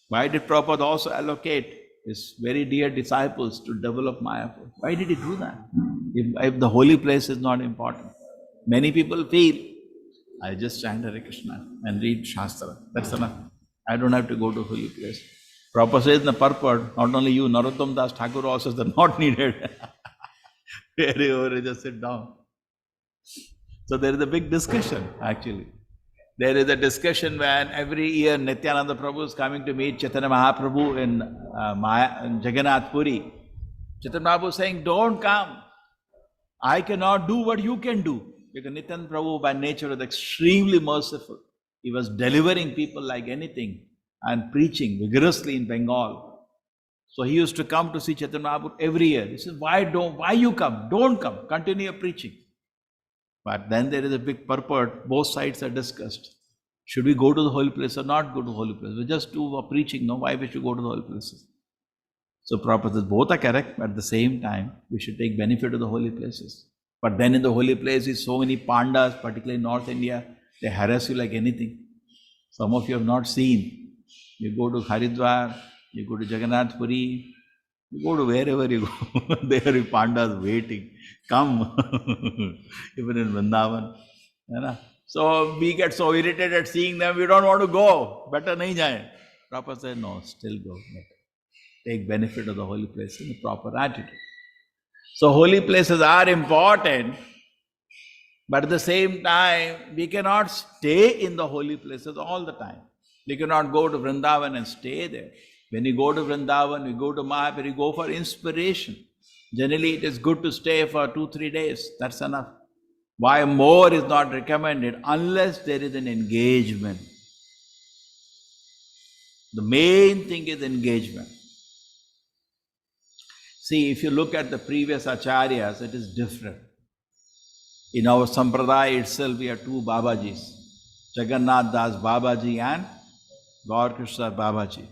Why did Prabhupada also allocate his very dear disciples to develop Mayapur? Why did he do that? If the holy place is not important. Many people feel, I just chant Hare Krishna and read Shastra. That's enough. I don't have to go to holy place. Prabhupada says in the purport, not only you, Narottam Das Thakur also says they're not needed. Just sit down. So there is a big discussion actually. There is a discussion when every year Nityananda Prabhu is coming to meet Chaitanya Mahaprabhu in Jagannath Puri. Chaitanya Mahaprabhu is saying, don't come. I cannot do what you can do. Because Nityananda Prabhu by nature was extremely merciful. He was delivering people like anything and preaching vigorously in Bengal. So he used to come to see Chaitanya Mahaprabhu every year. He says, why you come? Don't come. Continue your preaching. But then there is a big purport, both sides are discussed. Should we go to the holy place or not go to the holy place? We just do a preaching, no? Why we should go to the holy places? So Prabhupada says, both are correct, but at the same time, we should take benefit of the holy places. But then in the holy places, so many pandas, particularly in North India, they harass you like anything. Some of you have not seen. You go to Haridwar, you go to Jagannath Puri, you go to wherever you go, there are pandas waiting. Come, even in Vrindavan. So we get so irritated at seeing them, we don't want to go. Better nahi jaye. Prabhupada said, no, still go. Take benefit of the holy place in the proper attitude. So holy places are important, but at the same time, we cannot stay in the holy places all the time. We cannot go to Vrindavan and stay there. When you go to Vrindavan, you go to Mayapur, you go for inspiration. Generally, it is good to stay for 2-3 days. That's enough. Why more is not recommended unless there is an engagement. The main thing is engagement. See, if you look at the previous acharyas, it is different. In our sampradaya itself, we have two Babajis, Jagannath Das Babaji and Gaur Krishna Babaji.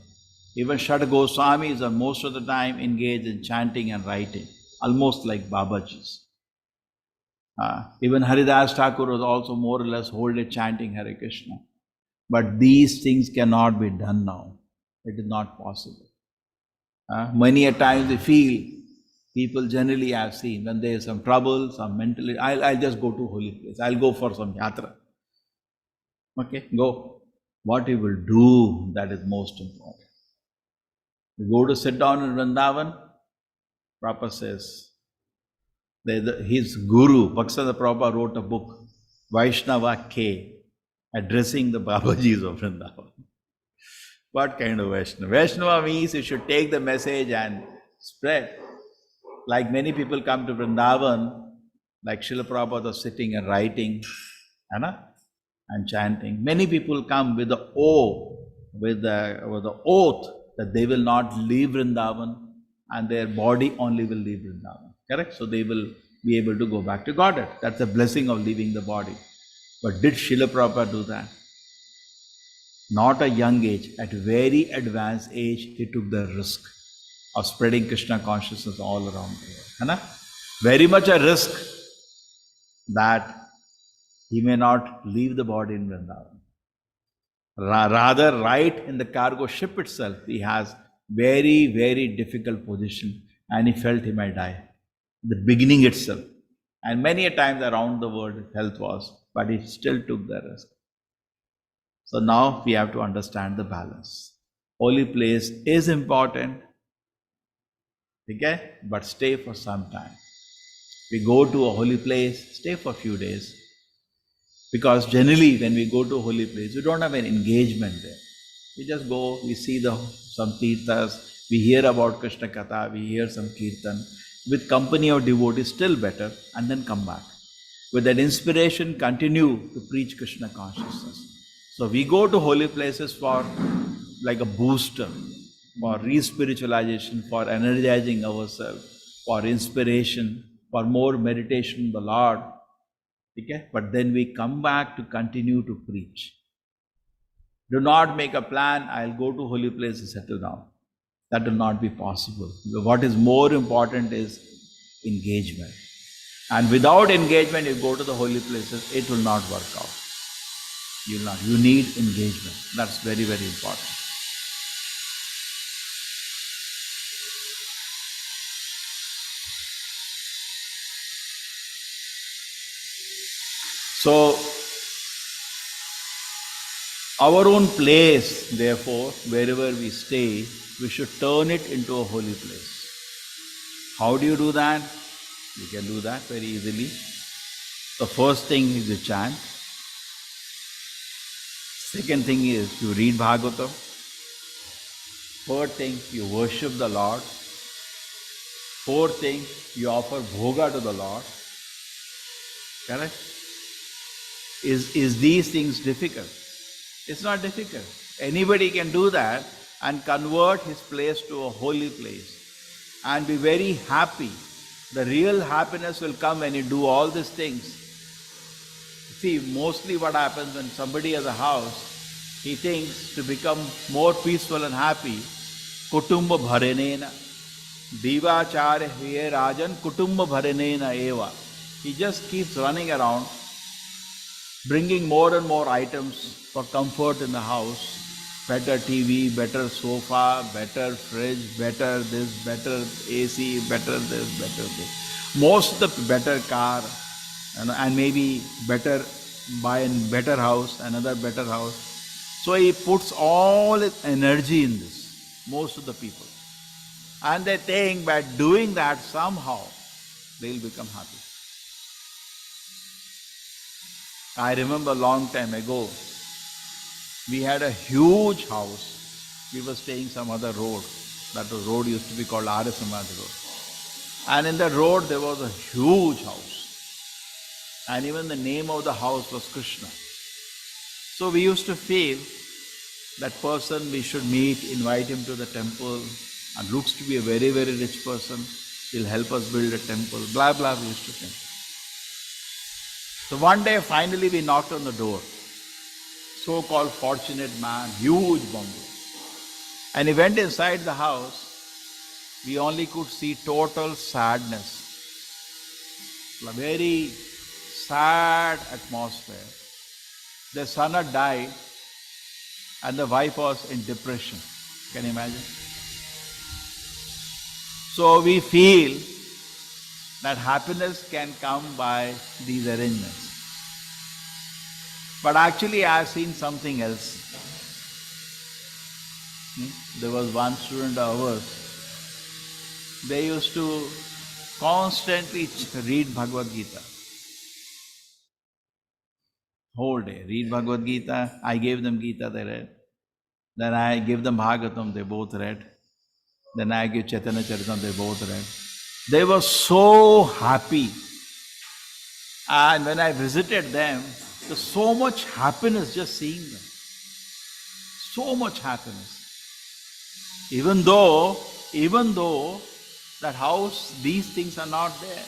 Even Shad Goswamis are most of the time engaged in chanting and writing, almost like Babajis. Even Haridas Thakur was also more or less wholly chanting Hare Krishna. But these things cannot be done now. It is not possible. Many a times we feel, people generally have seen, when there is some trouble, some mentally, I'll just go to holy place. I'll go for some yatra. Okay, go. What you will do, that is most important. You go to sit down in Vrindavan, Prabhupada says, His guru, Bhaktisiddhanta Prabhupada, wrote a book, Vaishnava K, addressing the Babajis of Vrindavan. What kind of Vaishnava? Vaishnava means you should take the message and spread. Like many people come to Vrindavan, like Srila Prabhupada was sitting and writing, and chanting. Many people come with the oath that they will not leave Vrindavan and their body only will leave Vrindavan. Correct? So they will be able to go back to Godhead. That's the blessing of leaving the body. But did Srila Prabhupada do that? Not a young age, at a very advanced age, he took the risk of spreading Krishna consciousness all around the world. Very much a risk that he may not leave the body in Vrindavan. Rather, right in the cargo ship itself, he has very, very difficult position and he felt he might die. The beginning itself. And many a times around the world his health was, but he still took the risk. So now we have to understand the balance. Holy place is important, okay? But stay for some time. We go to a holy place, stay for a few days. Because generally when we go to a holy place, we don't have an engagement there. We just go, we see some tirthas, we hear about Krishna Katha, we hear some kirtan. With company of devotees, still better, and then come back. With that inspiration, continue to preach Krishna consciousness. So we go to holy places for like a booster, for re-spiritualization, for energizing ourselves, for inspiration, for more meditation on the Lord. Okay? But then we come back to continue to preach. Do not make a plan, I'll go to holy place and settle down. That will not be possible. What is more important is engagement. And without engagement, you go to the holy places, it will not work out. You will not. You need engagement. That's very, very important. So, our own place, therefore, wherever we stay, we should turn it into a holy place. How do you do that? You can do that very easily. The first thing is you chant. Second thing is you read Bhagavatam. Third thing, you worship the Lord. Fourth thing, you offer bhoga to the Lord. Correct? Is these things difficult? It's not difficult. Anybody can do that and convert his place to a holy place and be very happy. The real happiness will come when you do all these things. See, mostly what happens when somebody has a house, he thinks to become more peaceful and happy, kutumba bharanena, divacharya hiye rajan kutumba bharanena eva. He just keeps running around, bringing more and more items for comfort in the house. Better TV, better sofa, better fridge, better this, better AC, better this, better this. Most of the better car, and maybe better, buy a better house, another better house. So he puts all his energy in this, most of the people. And they think by doing that somehow they'll become happy. I remember a long time ago, we had a huge house. We were staying some other road. That road used to be called Srimad road. And in that road there was a huge house. And even the name of the house was Krishna. So we used to feel that person we should meet, invite him to the temple, and looks to be a very, very rich person. He'll help us build a temple, blah, blah, we used to think. So one day finally we knocked on the door. So-called fortunate man, huge bungalow. And he went inside the house. We only could see total sadness. A very sad atmosphere. The son had died and the wife was in depression. Can you imagine? So we feel that happiness can come by these arrangements. But actually I have seen something else. There was one student of ours. They used to constantly read Bhagavad Gita. Whole day, read Bhagavad Gita. I gave them Gita, they read. Then I give them Bhagavatam, they both read. Then I give Chaitanya Charitam, they both read. They were so happy. And when I visited them, there's so much happiness just seeing them. So much happiness. Even though that house, these things are not there.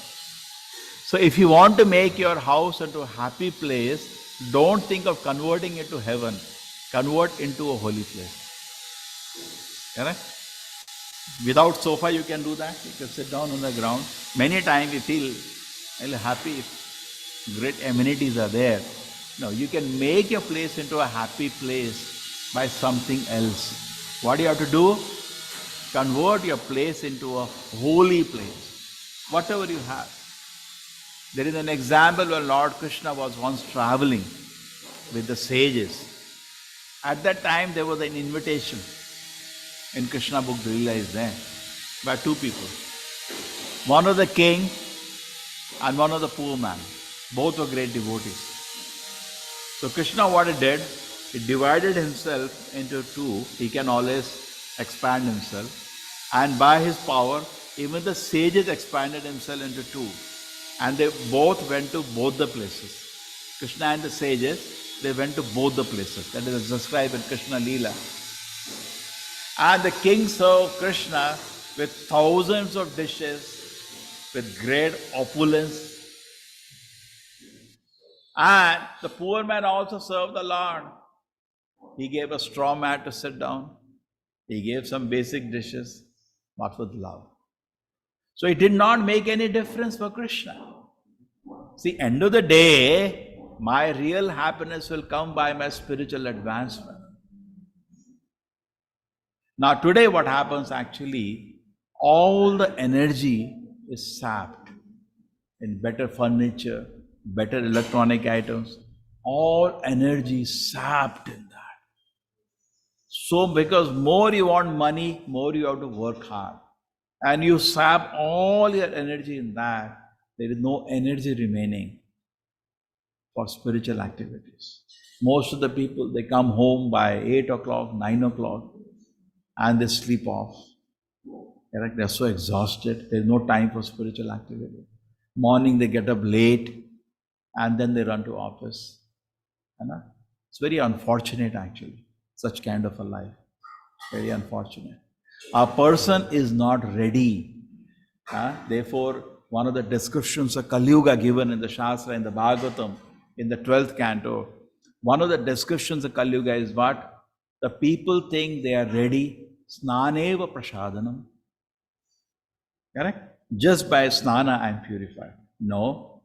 So if you want to make your house into a happy place, don't think of converting it to heaven. Convert into a holy place. Correct? Without sofa you can do that. You can sit down on the ground. Many times you feel a little happy if great amenities are there. No, you can make your place into a happy place by something else. What do you have to do? Convert your place into a holy place. Whatever you have. There is an example where Lord Krishna was once traveling with the sages. At that time there was an invitation in Krishna book, Odiya is there, by two people. One of the king and one of the poor man. Both were great devotees. So Krishna what he did, he divided himself into two. He can always expand himself. And by his power, even the sages expanded himself into two. And they both went to both the places. Krishna and the sages, they went to both the places. That is described in Krishna Leela. And the king served Krishna with thousands of dishes, with great opulence. And the poor man also served the Lord. He gave a straw mat to sit down. He gave some basic dishes, but with love. So it did not make any difference for Krishna. See, end of the day, my real happiness will come by my spiritual advancement. Now today what happens actually, all the energy is sapped in better furniture, better electronic items. All energy is sapped in that. So because more you want money, more you have to work hard. And you sap all your energy in that, there is no energy remaining for spiritual activities. Most of the people, they come home by 8 o'clock, 9 o'clock, and they sleep off. Correct? They're so exhausted, there's no time for spiritual activity. Morning they get up late, and then they run to office. It's very unfortunate actually, such kind of a life. Very unfortunate. A person is not ready. Therefore, one of the descriptions of Kali Yuga given in the Shastra, in the Bhagavatam, in the 12th canto, one of the descriptions of Kali Yuga is what? The people think they are ready. Snaneva prasadanam. Correct? Just by snana I am purified. No.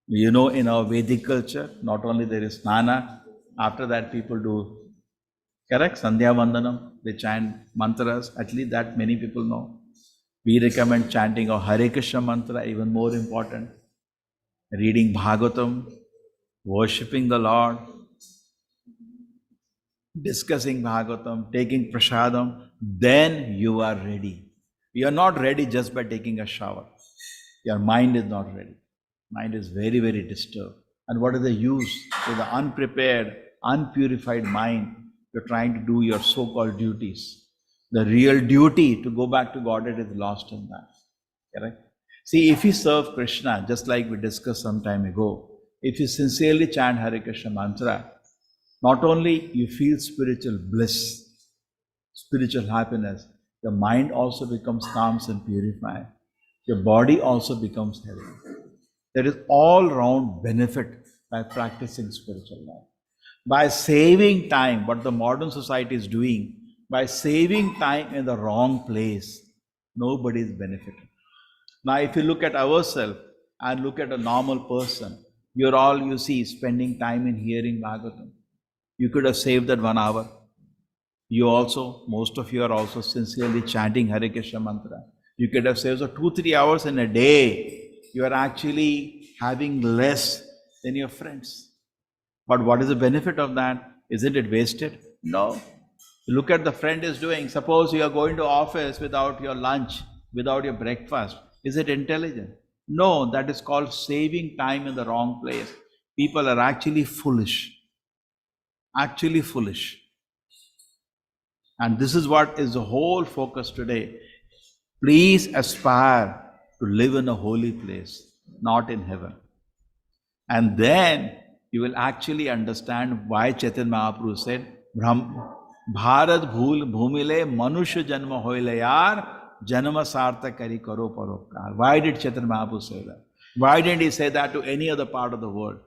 You know, in our Vedic culture, not only there is snana, after that people do, correct? Sandhya Vandanam, they chant mantras, at least that many people know. We recommend chanting of Hare Krishna mantra, even more important. Reading Bhagavatam, worshipping the Lord, discussing Bhagavatam, taking prasadam, then you are ready. You are not ready just by taking a shower. Your mind is not ready. Mind is very, very disturbed. And what is the use with the unprepared, unpurified mind? You're trying to do your so-called duties. The real duty to go back to Godhead is lost in that. Correct? See, if you serve Krishna, just like we discussed some time ago, if you sincerely chant Hare Krishna mantra, not only you feel spiritual bliss, spiritual happiness, your mind also becomes calm and purified. Your body also becomes healthy. There is all-round benefit by practicing spiritual life. By saving time, what the modern society is doing, by saving time in the wrong place, nobody is benefiting. Now, if you look at ourselves and look at a normal person, you're all, you see, spending time in hearing Bhagavatam. You could have saved that 1 hour. You also, most of you are also sincerely chanting Hare Krishna mantra. You could have saved so 2-3 hours in a day. You are actually having less than your friends. But what is the benefit of that? Isn't it wasted? No. Look at the friend is doing. Suppose you are going to office without your lunch, without your breakfast. Is it intelligent? No, that is called saving time in the wrong place. People are actually foolish. Actually foolish. And this is what is the whole focus today. Please aspire to live in a holy place, not in heaven. And then you will actually understand why Chaitanya Mahaprabhu said, Bharat bhumile manusha janma hoile yaar, janma sartha kari karo paropkar. Why did Chaitanya Mahaprabhu say that? Why didn't he say that to any other part of the world?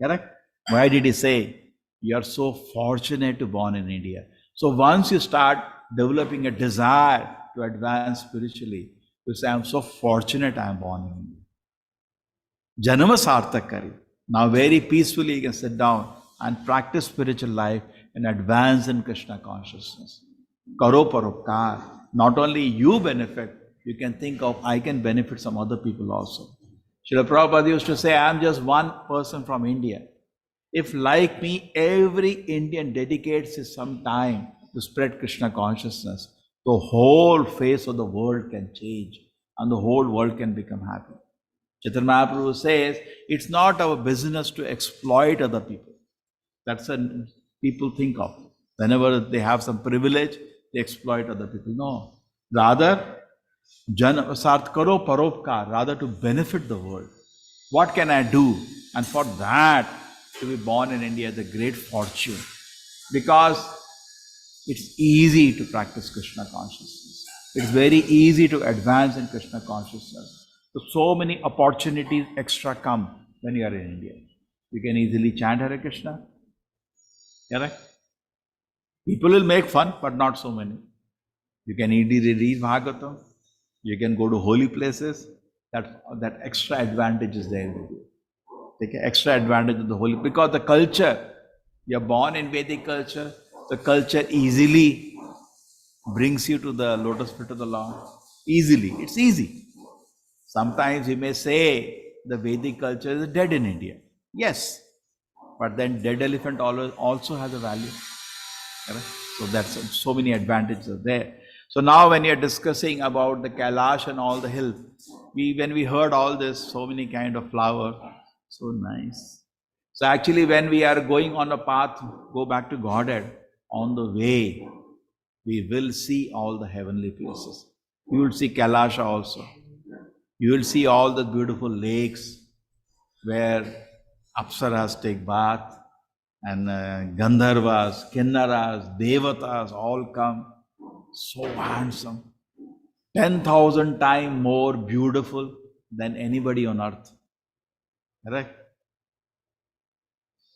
Correct? Why did he say, you are so fortunate to born in India? So once you start developing a desire to advance spiritually, you say, I am so fortunate I am born in India. Janama sarthakari. Now very peacefully you can sit down and practice spiritual life and advance in Krishna consciousness. Karo paropkar. Not only you benefit, you can think of, I can benefit some other people also. Srila Prabhupada used to say, I am just one person from India. If like me, every Indian dedicates some time to spread Krishna consciousness, the whole face of the world can change and the whole world can become happy. Chaitanya Mahaprabhu says, it's not our business to exploit other people. That's what people think of. Whenever they have some privilege, they exploit other people. No. Rather, Sarth karo paropkar, rather to benefit the world. What can I do? And for that, to be born in India is a great fortune. Because it's easy to practice Krishna consciousness. It's very easy to advance in Krishna consciousness. So many opportunities extra come when you are in India. You can easily chant Hare Krishna. Correct? People will make fun, but not so many. You can easily read Bhagavatam. You can go to holy places. That extra advantage is there with you. Take an extra advantage of the holy, because the culture, you're born in Vedic culture, the culture easily brings you to the lotus feet of the Lord. Easily. It's easy. Sometimes we may say the Vedic culture is dead in India. Yes. But then dead elephant also has a value. Correct? So that's so many advantages are there. So now when you're discussing about the Kailash and all the hills, when we heard all this, so many kind of flowers, so nice. So actually when we are going on a path, go back to Godhead, on the way, we will see all the heavenly places. You will see Kailasha also. You will see all the beautiful lakes where Apsaras take bath, and Gandharvas, Kinnaras, Devatas all come. So handsome. 10,000 times more beautiful than anybody on earth. Correct?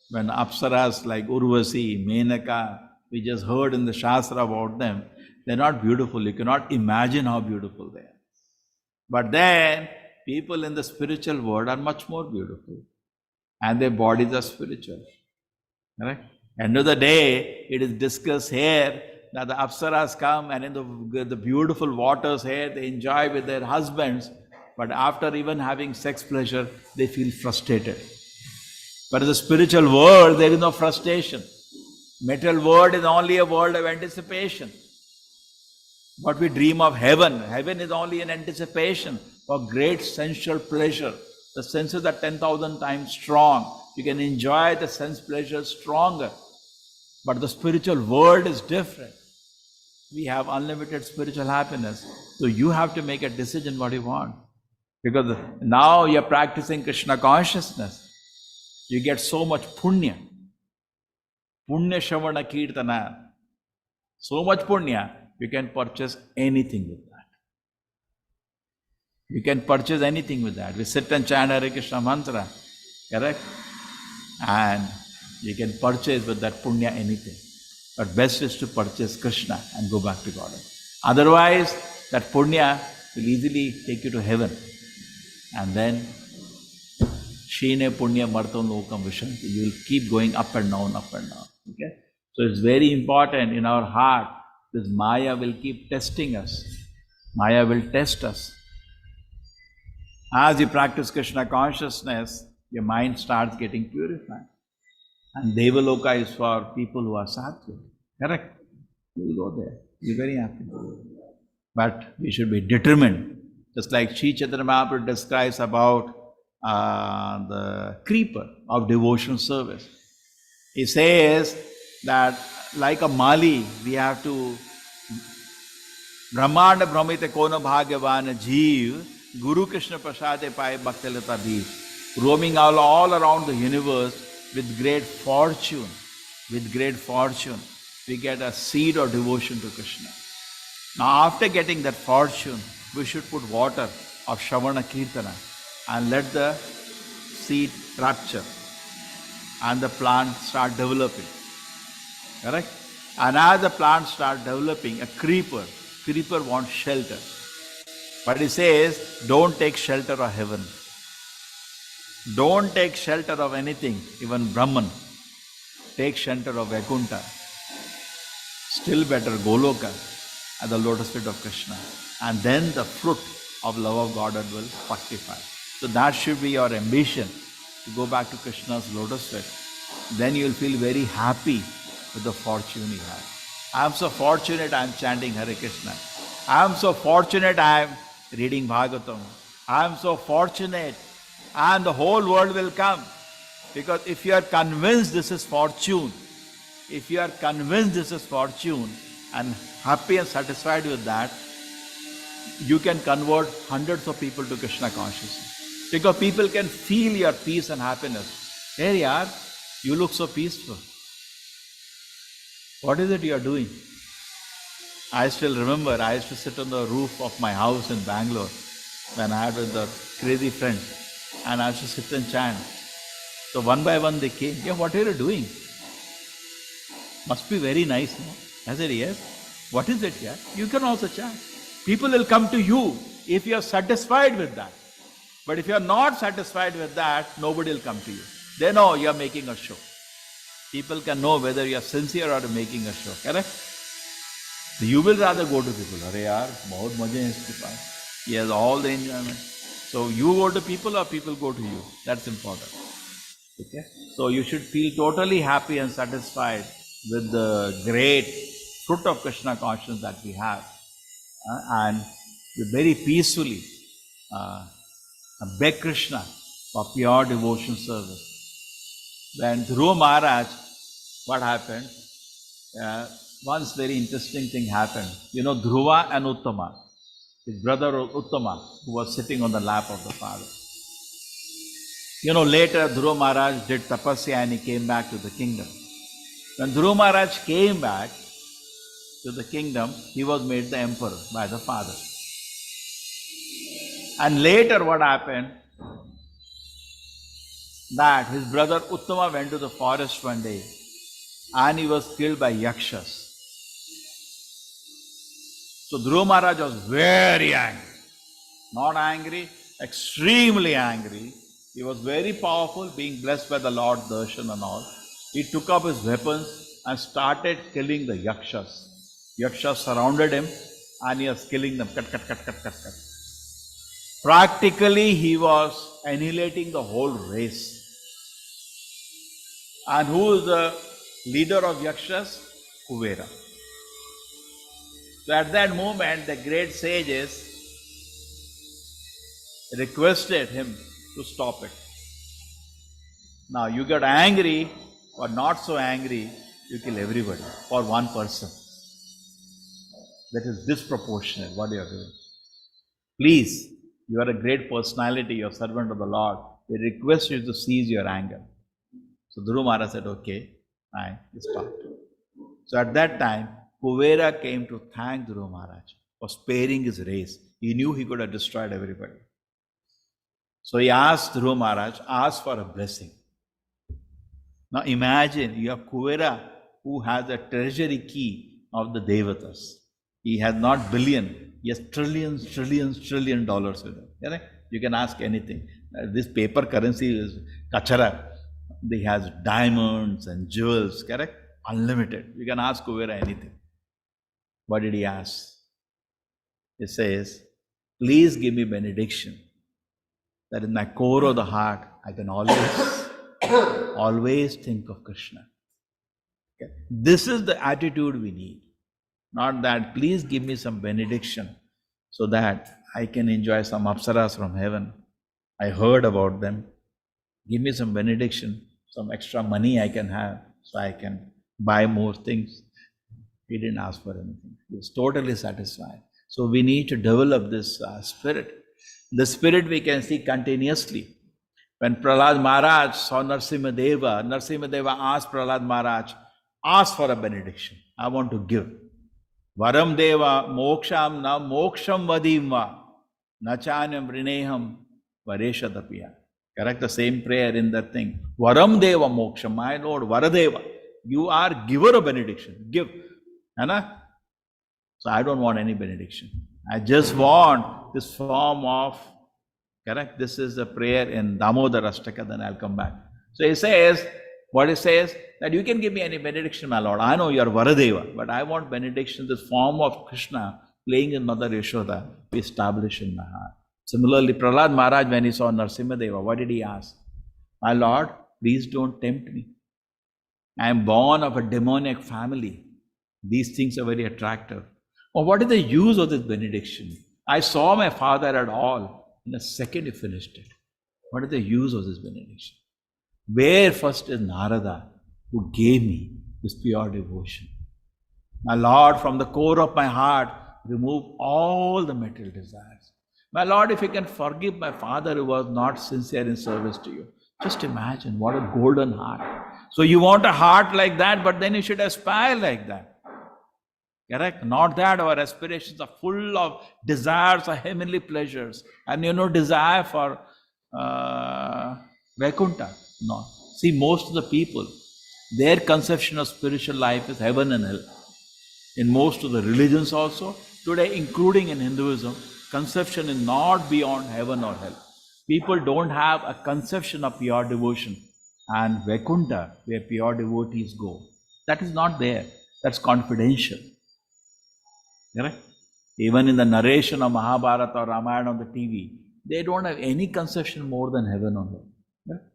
When Apsaras like Urvasi, Menaka, we just heard in the Shastra about them, they're not beautiful. You cannot imagine how beautiful they are. But then, people in the spiritual world are much more beautiful. And their bodies are spiritual. Correct? End of the day, it is discussed here that the Apsaras come and in the beautiful waters here, they enjoy with their husbands. But after even having sex pleasure, they feel frustrated. But in the spiritual world, there is no frustration. Material world is only a world of anticipation. What we dream of heaven, heaven is only an anticipation for great sensual pleasure. The senses are 10,000 times strong. You can enjoy the sense pleasure stronger. But the spiritual world is different. We have unlimited spiritual happiness. So you have to make a decision what you want. Because now you're practicing Krishna consciousness. You get so much punya. Punya Shavana Kirtana. So much punya, you can purchase anything with that. You can purchase anything with that. We sit and chant Hare Krishna mantra. Correct? And you can purchase with that punya anything. But best is to purchase Krishna and go back to God. Otherwise, that punya will easily take you to heaven. And then, Shine punya martam lokam vishanti. You will keep going up and down, up and down. Okay? So it's very important in our heart. This Maya will keep testing us. Maya will test us. As you practice Krishna consciousness, your mind starts getting purified. And Devaloka is for people who are sattvic. Correct? You will go there. You're very happy. But we should be determined Just like Sri Chaitanya Mahaprabhu describes about the creeper of devotional service. He says that like a mali, we have to Brahmanda Brahmite Kona Bhagavan Jeev Guru Krishna Prasade Pai Bhaktilata Bhiv, roaming all around the universe with great fortune. With great fortune, we get a seed of devotion to Krishna. Now, after getting that fortune, we should put water of Shravana Kirtana and let the seed rupture and the plant start developing. Correct? And as the plant starts developing, a creeper wants shelter. But he says, don't take shelter of heaven. Don't take shelter of anything, even Brahman. Take shelter of Vaikuntha. Still better, Goloka, at the lotus feet of Krishna. And then the fruit of love of God will fructify. So that should be your ambition, to go back to Krishna's lotus feet. Then you will feel very happy with the fortune you have. I am so fortunate I am chanting Hare Krishna. I am so fortunate I am reading Bhagavatam. I am so fortunate, and the whole world will come. Because if you are convinced this is fortune, and happy and satisfied with that, you can convert hundreds of people to Krishna consciousness. Because people can feel your peace and happiness. Hey yaar, you look so peaceful. What is it you are doing? I still remember, I used to sit on the roof of my house in Bangalore when I had with a crazy friend, and I used to sit and chant. So one by one they came, yeah, what are you doing? Must be very nice, no? I said, yes. What is it, yeah? You can also chant. People will come to you if you are satisfied with that. But if you are not satisfied with that, nobody will come to you. They know you are making a show. People can know whether you are sincere or making a show, correct? So you will rather go to people, Arey yaar, bahut maze hai iske paas. He has all the enjoyment. So you go to people or people go to you. That's important. Okay? So you should feel totally happy and satisfied with the great fruit of Krishna consciousness that we have. And very peacefully beg Krishna for pure devotion service. When Dhruva Maharaj, what happened? Once very interesting thing happened. You know Dhruva and Uttama, his brother Uttama, who was sitting on the lap of the father. You know, later Dhruva Maharaj did tapasya and he came back to the kingdom. When Dhruva Maharaj came back to the kingdom, he was made the emperor by the father. And later what happened? That his brother Uttama went to the forest one day and he was killed by yakshas. So Dhruva Maharaj was very angry. Not angry, extremely angry. He was very powerful, being blessed by the Lord Darshan and all. He took up his weapons and started killing the yakshas. Yakshas surrounded him and he was killing them. Cut, cut, cut, cut, cut, cut. Practically he was annihilating the whole race. And who is the leader of yakshas? Kuvera. So at that moment, the great sages requested him to stop it. Now you get angry or not so angry, you kill everybody for one person. That is disproportionate what you are doing. Please, you are a great personality, you are a servant of the Lord. We request you to cease your anger. So Dhruva Maharaj said, okay, fine, stop. So at that time, Kuvera came to thank Dhruva Maharaj for sparing his race. He knew he could have destroyed everybody. So he asked Dhruva Maharaj, asked for a blessing. Now imagine, you have Kuvera who has a treasury key of the Devatas. He has not billion, he has trillions with him. Correct? You can ask anything. This paper currency is kachara. He has diamonds and jewels, correct? Unlimited. You can ask Kuvera anything. What did he ask? He says, please give me benediction, that in my core of the heart, I can always think of Krishna. Okay? This is the attitude we need. Not that, please give me some benediction so that I can enjoy some apsaras from heaven. I heard about them. Give me some benediction, some extra money I can have so I can buy more things. He didn't ask for anything. He was totally satisfied. So we need to develop this spirit. The spirit we can see continuously. When Prahlad Maharaj saw Narasimha asked Prahlad Maharaj, ask for a benediction. I want to give. Varam deva moksham na moksham vadimva nachanyam vrineham vareshadapiya. Correct the same prayer in that thing. Varam deva moksham, my Lord, Varadeva. You are giver of benediction. Give. Anna? So I don't want any benediction. I just want this form of, correct? This is the prayer in Damodar Ashtaka, then I'll come back. So he says, what he says, that you can give me any benediction, my Lord. I know you are Varadeva, but I want benediction, this form of Krishna playing in Mother Yashoda, be established in my heart. Similarly, Prahlad Maharaj, when he saw Narasimha, what did he ask? My Lord, please don't tempt me. I am born of a demoniac family. These things are very attractive. Or what is the use of this benediction? I saw my father at all. In a second he finished it. What is the use of this benediction? Where first is Narada, who gave me this pure devotion? My Lord, from the core of my heart, remove all the material desires. My Lord, if you can forgive my father who was not sincere in service to you. Just imagine what a golden heart. So you want a heart like that, but then you should aspire like that. Correct? Not that our aspirations are full of desires or heavenly pleasures. And desire for Vaikuntha. No. See, most of the people, their conception of spiritual life is heaven and hell. In most of the religions also, today including in Hinduism, conception is not beyond heaven or hell. People don't have a conception of pure devotion. And Vaikuntha, where pure devotees go, that is not there. That's confidential. Correct? Even in the narration of Mahabharata or Ramayana on the TV, they don't have any conception more than heaven or hell. Correct?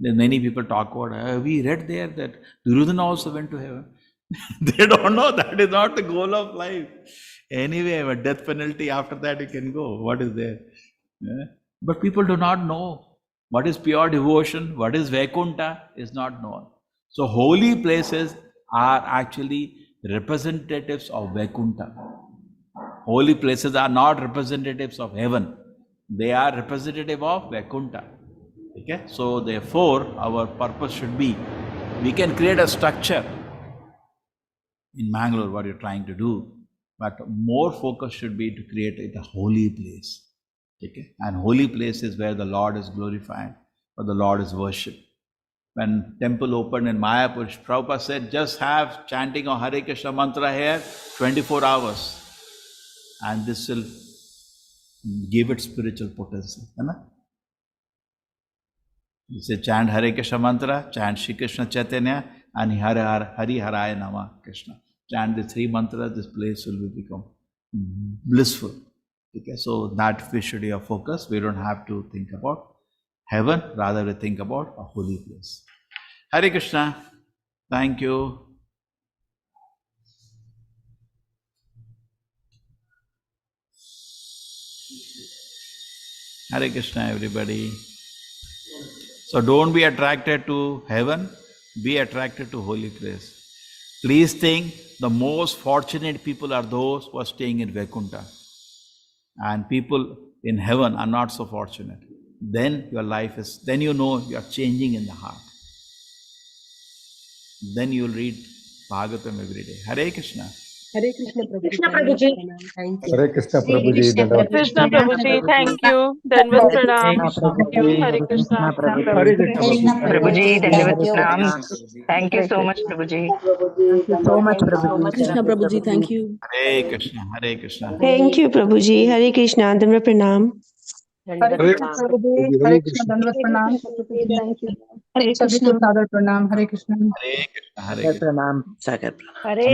Then many people talk about, we read there that Duryodhana also went to heaven. They don't know that is not the goal of life. Anyway, a death penalty, after that you can go. What is there? Yeah? But people do not know. What is pure devotion? What is Vaikuntha is not known. So holy places are actually representatives of Vaikuntha. Holy places are not representatives of heaven. They are representative of Vaikuntha. Okay? So therefore, our purpose should be, we can create a structure in Mangalore, what you're trying to do, but more focus should be to create a holy place. Okay? And holy place is where the Lord is glorified, or the Lord is worshipped. When temple opened in Mayapur, Prabhupada said, just have chanting of Hare Krishna mantra here 24 hours. And this will give it spiritual potency. You say chant Hare Krishna mantra, chant Shri Krishna Chaitanya, and Hari Haraya Nama Krishna. Chant the three mantras, this place will become blissful. Okay, so that should be our focus. We don't have to think about heaven, rather we think about a holy place. Hare Krishna. Thank you. Hare Krishna, everybody. So don't be attracted to heaven, be attracted to holy place. Please think the most fortunate people are those who are staying in Vaikuntha. And people in heaven are not so fortunate. Then your life is, then you know you are changing in the heart. Then you will read Bhagavatam every day. Hare Krishna. Hare Krishna Krishna Prabhuji. Thank you. Hare Krishna Prabhuji. Krishna Prabhuji, thank you. Dandavat pranam. Thank you. Hare Krishna. Hare Krishna Prabhuji, Dandavat pranam. Thank you so much, Prabhuji. Thank you so much, Prabhuji. Krishna Prabhuji, thank you. Hare Krishna. Hare Krishna. Thank you, Prabhuji. Hare Krishna. Dandavat pranam. Hare Krishna, Prabhuji. Hare Krishna, Dandavat pranam. Thank you. Hare Krishna, Sadar pranam. Hare Krishna. Hare Krishna. Hare Krishna. Pranam. Hare